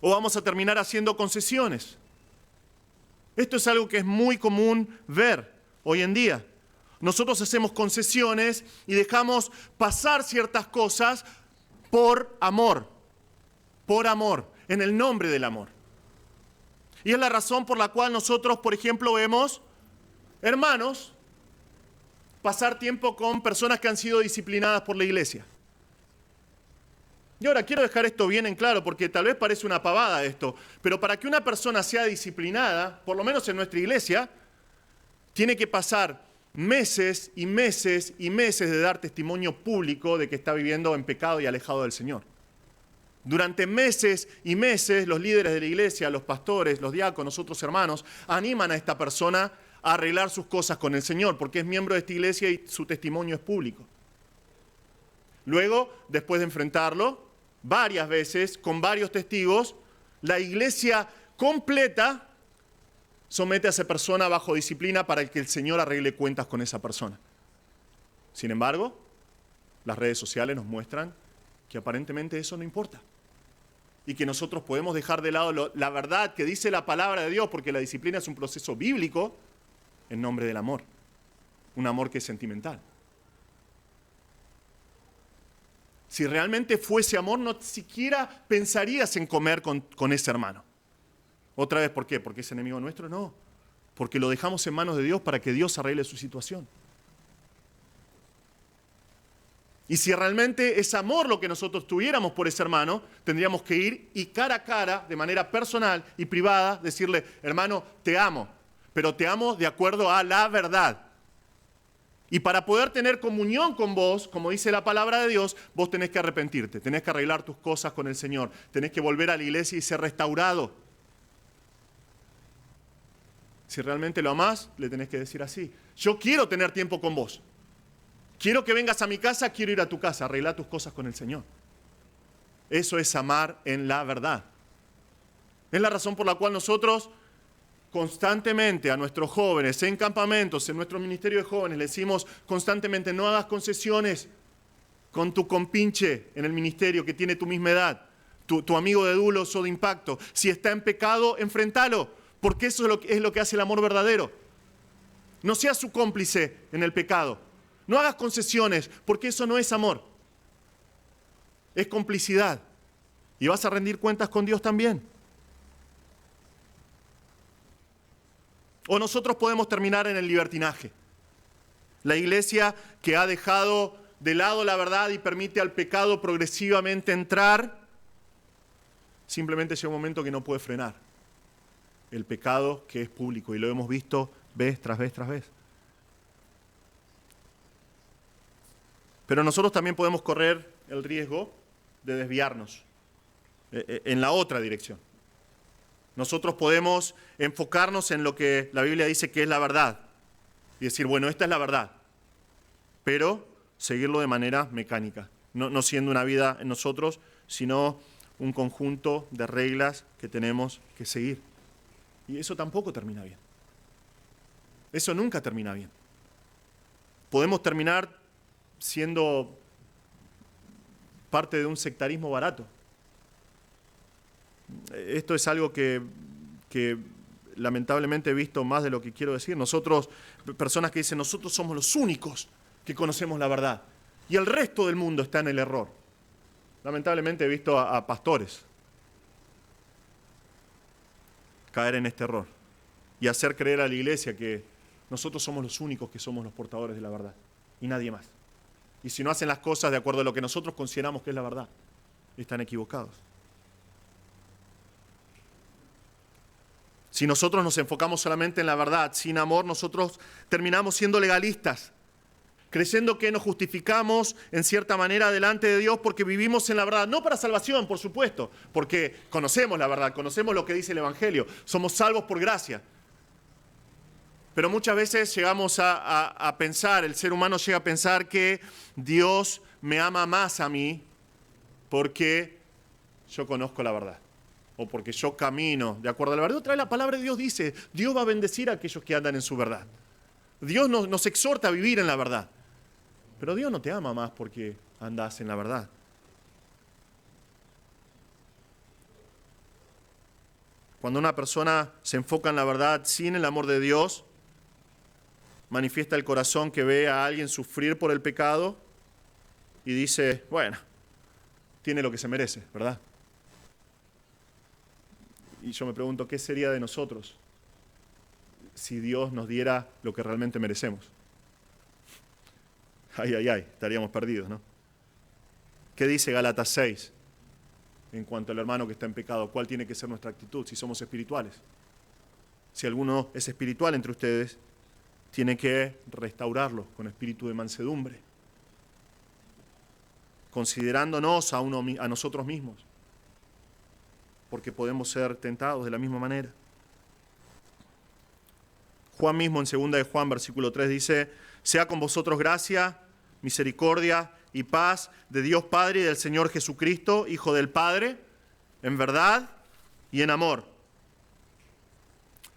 O vamos a terminar haciendo concesiones. Esto es algo que es muy común ver hoy en día. Nosotros hacemos concesiones y dejamos pasar ciertas cosas por amor, en el nombre del amor. Y es la razón por la cual nosotros, por ejemplo, vemos hermanos pasar tiempo con personas que han sido disciplinadas por la iglesia. Y ahora quiero dejar esto bien en claro, porque tal vez parece una pavada esto, pero para que una persona sea disciplinada, por lo menos en nuestra iglesia, tiene que pasar meses y meses y meses de dar testimonio público de que está viviendo en pecado y alejado del Señor. Durante meses y meses, los líderes de la iglesia, los pastores, los diáconos, otros hermanos, animan a esta persona a arreglar sus cosas con el Señor, porque es miembro de esta iglesia y su testimonio es público. Luego, después de enfrentarlo, varias veces, con varios testigos, la iglesia completa somete a esa persona bajo disciplina para que el Señor arregle cuentas con esa persona. Sin embargo, las redes sociales nos muestran que aparentemente eso no importa. Y que nosotros podemos dejar de lado la verdad que dice la palabra de Dios, porque la disciplina es un proceso bíblico, en nombre del amor. Un amor que es sentimental. Si realmente fuese amor, no siquiera pensarías en comer con ese hermano. Otra vez, ¿por qué? ¿Porque es enemigo nuestro? No. Porque lo dejamos en manos de Dios para que Dios arregle su situación. Y si realmente es amor lo que nosotros tuviéramos por ese hermano, tendríamos que ir y cara a cara, de manera personal y privada, decirle, hermano, te amo, pero te amo de acuerdo a la verdad. Y para poder tener comunión con vos, como dice la palabra de Dios, vos tenés que arrepentirte, tenés que arreglar tus cosas con el Señor, tenés que volver a la iglesia y ser restaurado. Si realmente lo amás, le tenés que decir así. Yo quiero tener tiempo con vos. Quiero que vengas a mi casa, quiero ir a tu casa, arreglar tus cosas con el Señor. Eso es amar en la verdad. Es la razón por la cual nosotros constantemente a nuestros jóvenes, en campamentos, en nuestro ministerio de jóvenes, le decimos constantemente, no hagas concesiones con tu compinche en el ministerio que tiene tu misma edad, tu amigo de dulos o de impacto. Si está en pecado, enfrentalo, porque eso es lo que hace el amor verdadero. No seas su cómplice en el pecado. No hagas concesiones, porque eso no es amor. Es complicidad. Y vas a rendir cuentas con Dios también. O nosotros podemos terminar en el libertinaje. La iglesia que ha dejado de lado la verdad y permite al pecado progresivamente entrar, simplemente llega un momento que no puede frenar el pecado que es público, y lo hemos visto vez tras vez tras vez. Pero nosotros también podemos correr el riesgo de desviarnos en la otra dirección. Nosotros podemos enfocarnos en lo que la Biblia dice que es la verdad y decir, bueno, esta es la verdad, pero seguirlo de manera mecánica, no siendo una vida en nosotros, sino un conjunto de reglas que tenemos que seguir. Y eso tampoco termina bien. Eso nunca termina bien. Podemos terminar siendo parte de un sectarismo barato. Esto es algo que lamentablemente he visto más de lo que quiero decir. Nosotros, personas que dicen, nosotros somos los únicos que conocemos la verdad y el resto del mundo está en el error. Lamentablemente he visto a pastores caer en este error y hacer creer a la iglesia que nosotros somos los únicos que somos los portadores de la verdad y nadie más. Y si no hacen las cosas de acuerdo a lo que nosotros consideramos que es la verdad, están equivocados. Si nosotros nos enfocamos solamente en la verdad, sin amor, nosotros terminamos siendo legalistas, creyendo que nos justificamos en cierta manera delante de Dios porque vivimos en la verdad, no para salvación, por supuesto, porque conocemos la verdad, conocemos lo que dice el Evangelio, somos salvos por gracia. Pero muchas veces llegamos a pensar, el ser humano llega a pensar que Dios me ama más a mí porque yo conozco la verdad, o porque yo camino de acuerdo a la verdad. Otra vez la palabra de Dios dice, Dios va a bendecir a aquellos que andan en su verdad. Dios nos exhorta a vivir en la verdad. Pero Dios no te ama más porque andas en la verdad. Cuando una persona se enfoca en la verdad sin el amor de Dios, manifiesta el corazón que ve a alguien sufrir por el pecado y dice, bueno, tiene lo que se merece, ¿verdad? Y yo me pregunto, ¿qué sería de nosotros si Dios nos diera lo que realmente merecemos? Ay, estaríamos perdidos, ¿no? ¿Qué dice Gálatas 6 en cuanto al hermano que está en pecado? ¿Cuál tiene que ser nuestra actitud si somos espirituales? Si alguno es espiritual entre ustedes, tiene que restaurarlo con espíritu de mansedumbre, considerándonos a nosotros mismos, porque podemos ser tentados de la misma manera. Juan mismo en 2 de Juan, versículo 3 dice, sea con vosotros gracia, misericordia y paz de Dios Padre y del Señor Jesucristo, Hijo del Padre, en verdad y en amor.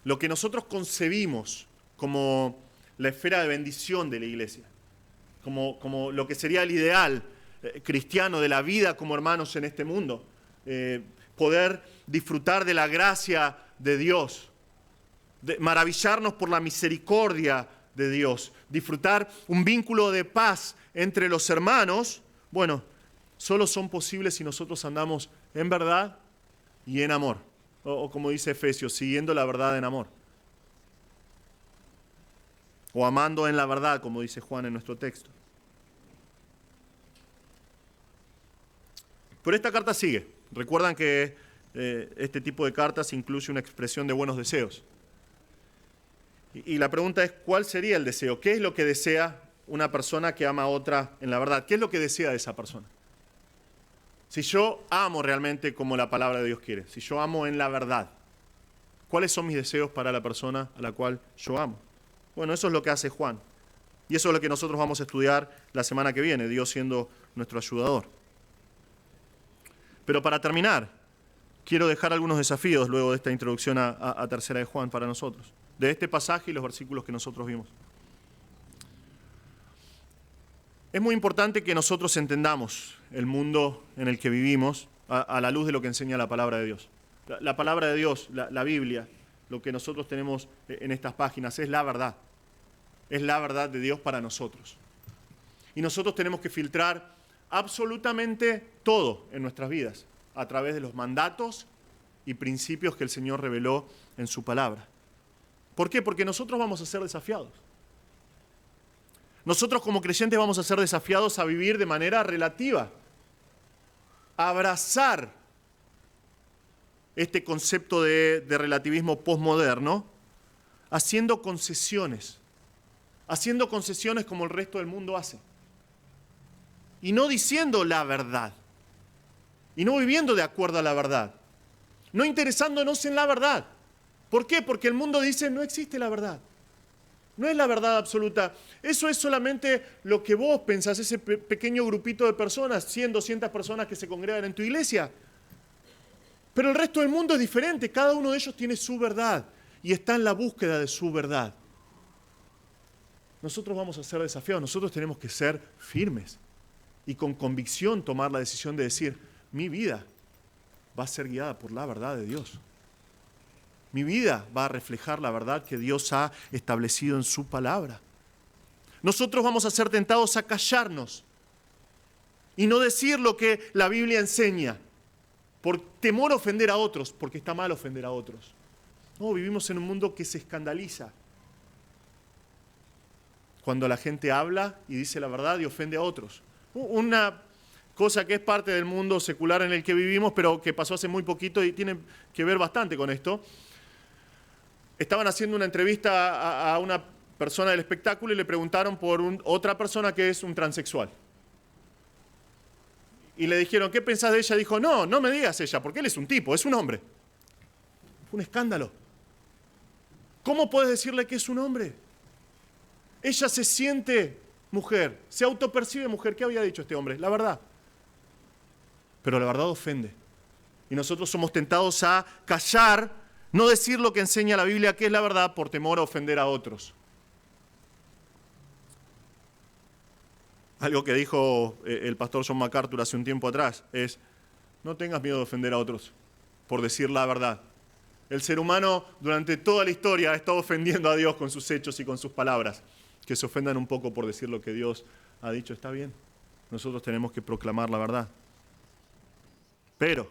Lo que nosotros concebimos como la esfera de bendición de la iglesia, como lo que sería el ideal cristiano de la vida como hermanos en este mundo, poder disfrutar de la gracia de Dios, de maravillarnos por la misericordia de Dios, disfrutar un vínculo de paz entre los hermanos, bueno, solo son posibles si nosotros andamos en verdad y en amor, o como dice Efesios, siguiendo la verdad en amor, o amando en la verdad, como dice Juan en nuestro texto. Pero esta carta sigue. Recuerdan que este tipo de cartas incluye una expresión de buenos deseos. Y la pregunta es, ¿cuál sería el deseo? ¿Qué es lo que desea una persona que ama a otra en la verdad? ¿Qué es lo que desea de esa persona? Si yo amo realmente como la palabra de Dios quiere, si yo amo en la verdad, ¿cuáles son mis deseos para la persona a la cual yo amo? Bueno, eso es lo que hace Juan. Y eso es lo que nosotros vamos a estudiar la semana que viene, Dios siendo nuestro ayudador. Pero para terminar, quiero dejar algunos desafíos luego de esta introducción a Tercera de Juan para nosotros, de este pasaje y los versículos que nosotros vimos. Es muy importante que nosotros entendamos el mundo en el que vivimos a la luz de lo que enseña la palabra de Dios. La palabra de Dios, la Biblia, lo que nosotros tenemos en estas páginas es la verdad. Es la verdad de Dios para nosotros. Y nosotros tenemos que filtrar absolutamente todo en nuestras vidas a través de los mandatos y principios que el Señor reveló en su palabra. ¿Por qué? Porque nosotros vamos a ser desafiados. Nosotros como creyentes vamos a ser desafiados a vivir de manera relativa, a abrazar este concepto de relativismo posmoderno, haciendo concesiones como el resto del mundo hace. Y no diciendo la verdad, y no viviendo de acuerdo a la verdad, no interesándonos en la verdad. ¿Por qué? Porque el mundo dice no existe la verdad. No es la verdad absoluta. Eso es solamente lo que vos pensás, ese pequeño grupito de personas, 100, 200 personas que se congregan en tu iglesia. Pero el resto del mundo es diferente. Cada uno de ellos tiene su verdad y está en la búsqueda de su verdad. Nosotros vamos a ser desafiados. Nosotros tenemos que ser firmes y con convicción tomar la decisión de decir, mi vida va a ser guiada por la verdad de Dios. Mi vida va a reflejar la verdad que Dios ha establecido en su palabra. Nosotros vamos a ser tentados a callarnos y no decir lo que la Biblia enseña por temor a ofender a otros, porque está mal ofender a otros. No, vivimos en un mundo que se escandaliza cuando la gente habla y dice la verdad y ofende a otros. Una cosa que es parte del mundo secular en el que vivimos, pero que pasó hace muy poquito y tiene que ver bastante con esto. Estaban haciendo una entrevista a una persona del espectáculo y le preguntaron por otra persona que es un transexual. Y le dijeron, ¿qué pensás de ella? Dijo, no me digas ella, porque él es un tipo, es un hombre. Fue un escándalo. ¿Cómo puedes decirle que es un hombre? Ella se siente mujer, se autopercibe mujer. ¿Qué había dicho este hombre? La verdad. Pero la verdad ofende. Y nosotros somos tentados a callar, no decir lo que enseña la Biblia, que es la verdad, por temor a ofender a otros. Algo que dijo el pastor John MacArthur hace un tiempo atrás es, no tengas miedo de ofender a otros por decir la verdad. El ser humano durante toda la historia ha estado ofendiendo a Dios con sus hechos y con sus palabras. Que se ofendan un poco por decir lo que Dios ha dicho, está bien. Nosotros tenemos que proclamar la verdad. Pero,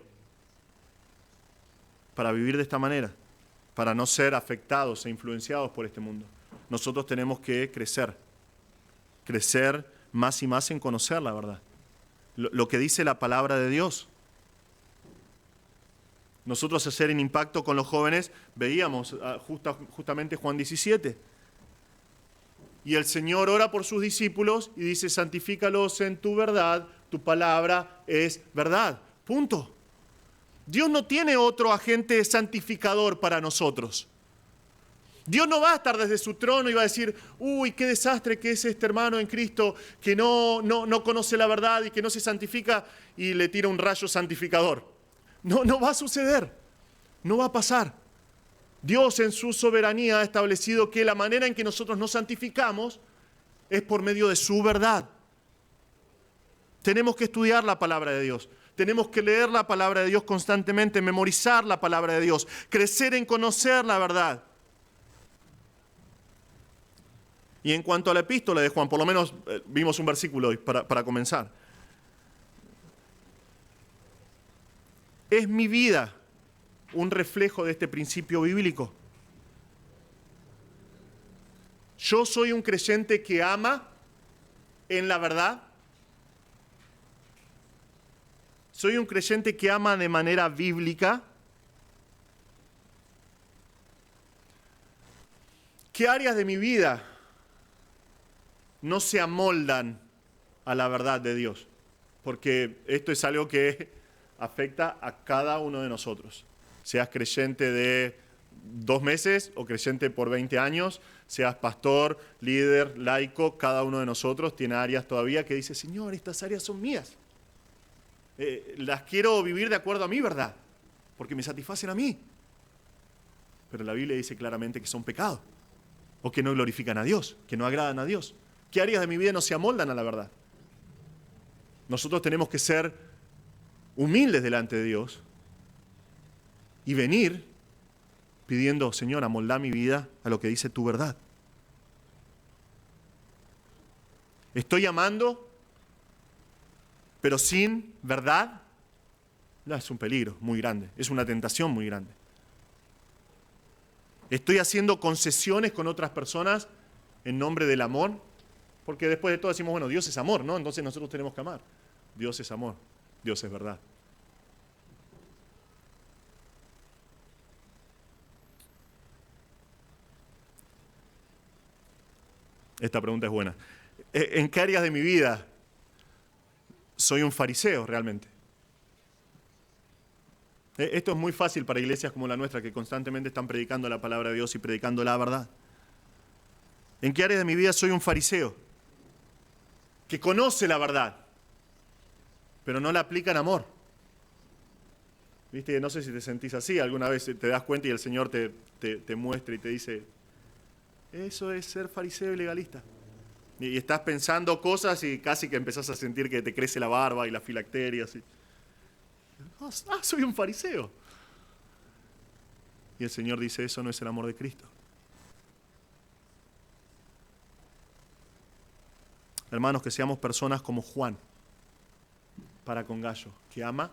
para vivir de esta manera, para no ser afectados e influenciados por este mundo, nosotros tenemos que crecer más y más en conocer la verdad. Lo que dice la palabra de Dios. Nosotros hacer en Impacto con los jóvenes veíamos justamente Juan 17. Y el Señor ora por sus discípulos y dice, santifícalos en tu verdad, tu palabra es verdad. Punto. Dios no tiene otro agente santificador para nosotros. Dios no va a estar desde su trono y va a decir, uy, qué desastre que es este hermano en Cristo que no conoce la verdad y que no se santifica y le tira un rayo santificador. No va a suceder, no va a pasar. Dios en su soberanía ha establecido que la manera en que nosotros nos santificamos es por medio de su verdad. Tenemos que estudiar la palabra de Dios. Tenemos que leer la palabra de Dios constantemente, memorizar la palabra de Dios, crecer en conocer la verdad. Y en cuanto a la epístola de Juan, por lo menos vimos un versículo hoy para comenzar. ¿Es mi vida un reflejo de este principio bíblico? ¿Yo soy un creyente que ama en la verdad? ¿Soy un creyente que ama de manera bíblica? ¿Qué áreas de mi vida no se amoldan a la verdad de Dios? Porque esto es algo que afecta a cada uno de nosotros. Seas creyente de 2 meses o creyente por 20 años, seas pastor, líder, laico, cada uno de nosotros tiene áreas todavía que dice, Señor, estas áreas son mías. Las quiero vivir de acuerdo a mi verdad, porque me satisfacen a mí. Pero la Biblia dice claramente que son pecados, o que no glorifican a Dios, que no agradan a Dios. ¿Qué áreas de mi vida no se amoldan a la verdad? Nosotros tenemos que ser humildes delante de Dios y venir pidiendo, Señor, amoldá mi vida a lo que dice tu verdad. Estoy amando, pero sin verdad, no, es un peligro muy grande, es una tentación muy grande. Estoy haciendo concesiones con otras personas en nombre del amor. Porque después de todo decimos, bueno, Dios es amor, ¿no? Entonces nosotros tenemos que amar. Dios es amor, Dios es verdad. Esta pregunta es buena. ¿En qué áreas de mi vida soy un fariseo realmente? Esto es muy fácil para iglesias como la nuestra, que constantemente están predicando la palabra de Dios y predicando la verdad. ¿En qué áreas de mi vida soy un fariseo? Que conoce la verdad, pero no la aplica en amor. ¿Viste? No sé si te sentís así, alguna vez te das cuenta y el Señor te muestra y te dice, eso es ser fariseo y legalista. Y estás pensando cosas y casi que empezás a sentir que te crece la barba y las filacterias. Soy un fariseo. Y el Señor dice, eso no es el amor de Cristo. Hermanos, que seamos personas como Juan, para con Gallo, que ama,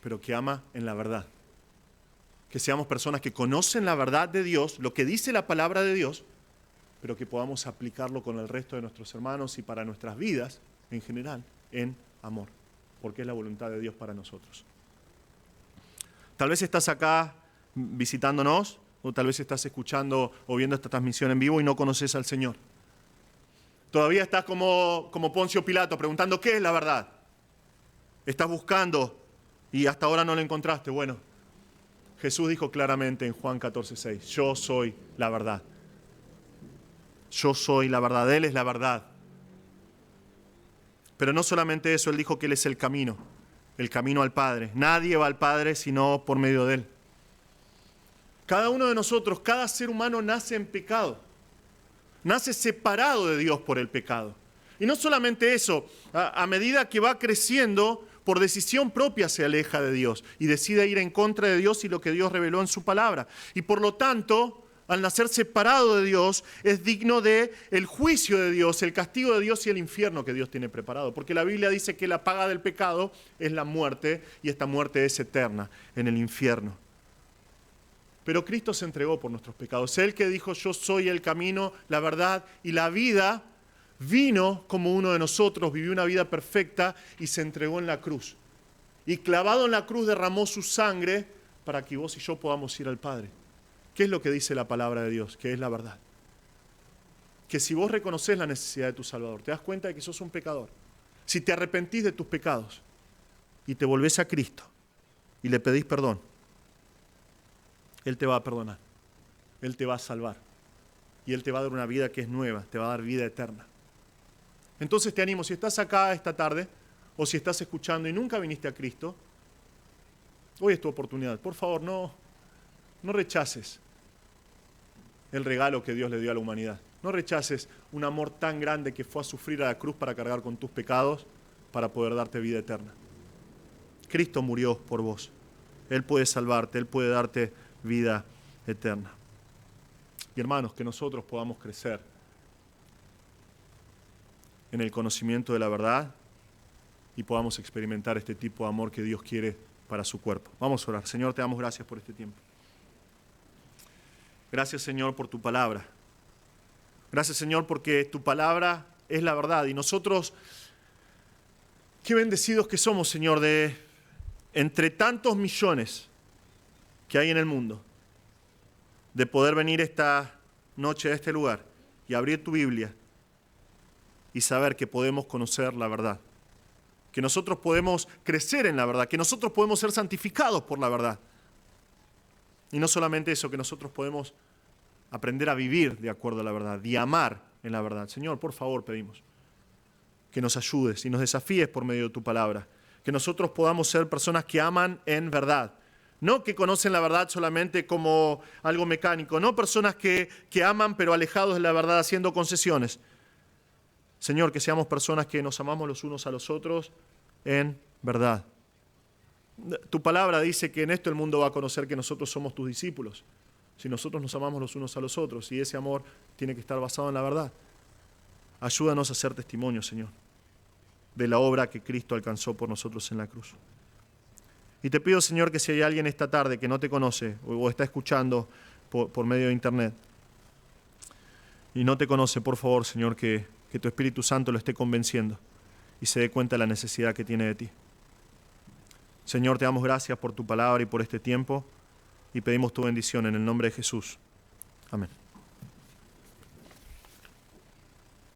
pero que ama en la verdad. Que seamos personas que conocen la verdad de Dios, lo que dice la palabra de Dios, pero que podamos aplicarlo con el resto de nuestros hermanos y para nuestras vidas en general, en amor, porque es la voluntad de Dios para nosotros. Tal vez estás acá visitándonos, o tal vez estás escuchando o viendo esta transmisión en vivo y no conoces al Señor. Todavía estás como Poncio Pilato preguntando ¿qué es la verdad? Estás buscando y hasta ahora no la encontraste. Bueno, Jesús dijo claramente en Juan 14:6, yo soy la verdad. Yo soy la verdad, Él es la verdad. Pero no solamente eso, Él dijo que Él es el camino al Padre. Nadie va al Padre sino por medio de Él. Cada uno de nosotros, cada ser humano nace en pecado. Nace separado de Dios por el pecado. Y no solamente eso, a medida que va creciendo, por decisión propia se aleja de Dios y decide ir en contra de Dios y lo que Dios reveló en su palabra. Y por lo tanto, al nacer separado de Dios, es digno del juicio de Dios, el castigo de Dios y el infierno que Dios tiene preparado. Porque la Biblia dice que la paga del pecado es la muerte y esta muerte es eterna en el infierno. Pero Cristo se entregó por nuestros pecados. Él que dijo, yo soy el camino, la verdad y la vida, vino como uno de nosotros, vivió una vida perfecta y se entregó en la cruz. Y clavado en la cruz derramó su sangre para que vos y yo podamos ir al Padre. ¿Qué es lo que dice la palabra de Dios? Que es la verdad. Que si vos reconoces la necesidad de tu Salvador, te das cuenta de que sos un pecador. Si te arrepentís de tus pecados y te volvés a Cristo y le pedís perdón, Él te va a perdonar, Él te va a salvar y Él te va a dar una vida que es nueva, te va a dar vida eterna. Entonces te animo, si estás acá esta tarde o si estás escuchando y nunca viniste a Cristo, hoy es tu oportunidad. Por favor, no rechaces el regalo que Dios le dio a la humanidad. No rechaces un amor tan grande que fue a sufrir a la cruz para cargar con tus pecados para poder darte vida eterna. Cristo murió por vos. Él puede salvarte, Él puede darte vida eterna. Y hermanos, que nosotros podamos crecer en el conocimiento de la verdad y podamos experimentar este tipo de amor que Dios quiere para su cuerpo. Vamos a orar. Señor, te damos gracias por este tiempo. Gracias, Señor, por tu palabra. Gracias, Señor, porque tu palabra es la verdad. Y nosotros, qué bendecidos que somos, Señor, de entre tantos millones que hay en el mundo, de poder venir esta noche a este lugar y abrir tu Biblia y saber que podemos conocer la verdad, que nosotros podemos crecer en la verdad, que nosotros podemos ser santificados por la verdad. Y no solamente eso, que nosotros podemos aprender a vivir de acuerdo a la verdad y amar en la verdad. Señor, por favor, pedimos que nos ayudes y nos desafíes por medio de tu palabra, que nosotros podamos ser personas que aman en verdad, no que conocen la verdad solamente como algo mecánico, no personas que aman pero alejados de la verdad haciendo concesiones. Señor, que seamos personas que nos amamos los unos a los otros en verdad. Tu palabra dice que en esto el mundo va a conocer que nosotros somos tus discípulos, si nosotros nos amamos los unos a los otros, y ese amor tiene que estar basado en la verdad. Ayúdanos a ser testimonio, Señor, de la obra que Cristo alcanzó por nosotros en la cruz. Y te pido, Señor, que si hay alguien esta tarde que no te conoce o está escuchando por medio de internet y no te conoce, por favor, Señor, que tu Espíritu Santo lo esté convenciendo y se dé cuenta de la necesidad que tiene de ti. Señor, te damos gracias por tu palabra y por este tiempo y pedimos tu bendición en el nombre de Jesús. Amén.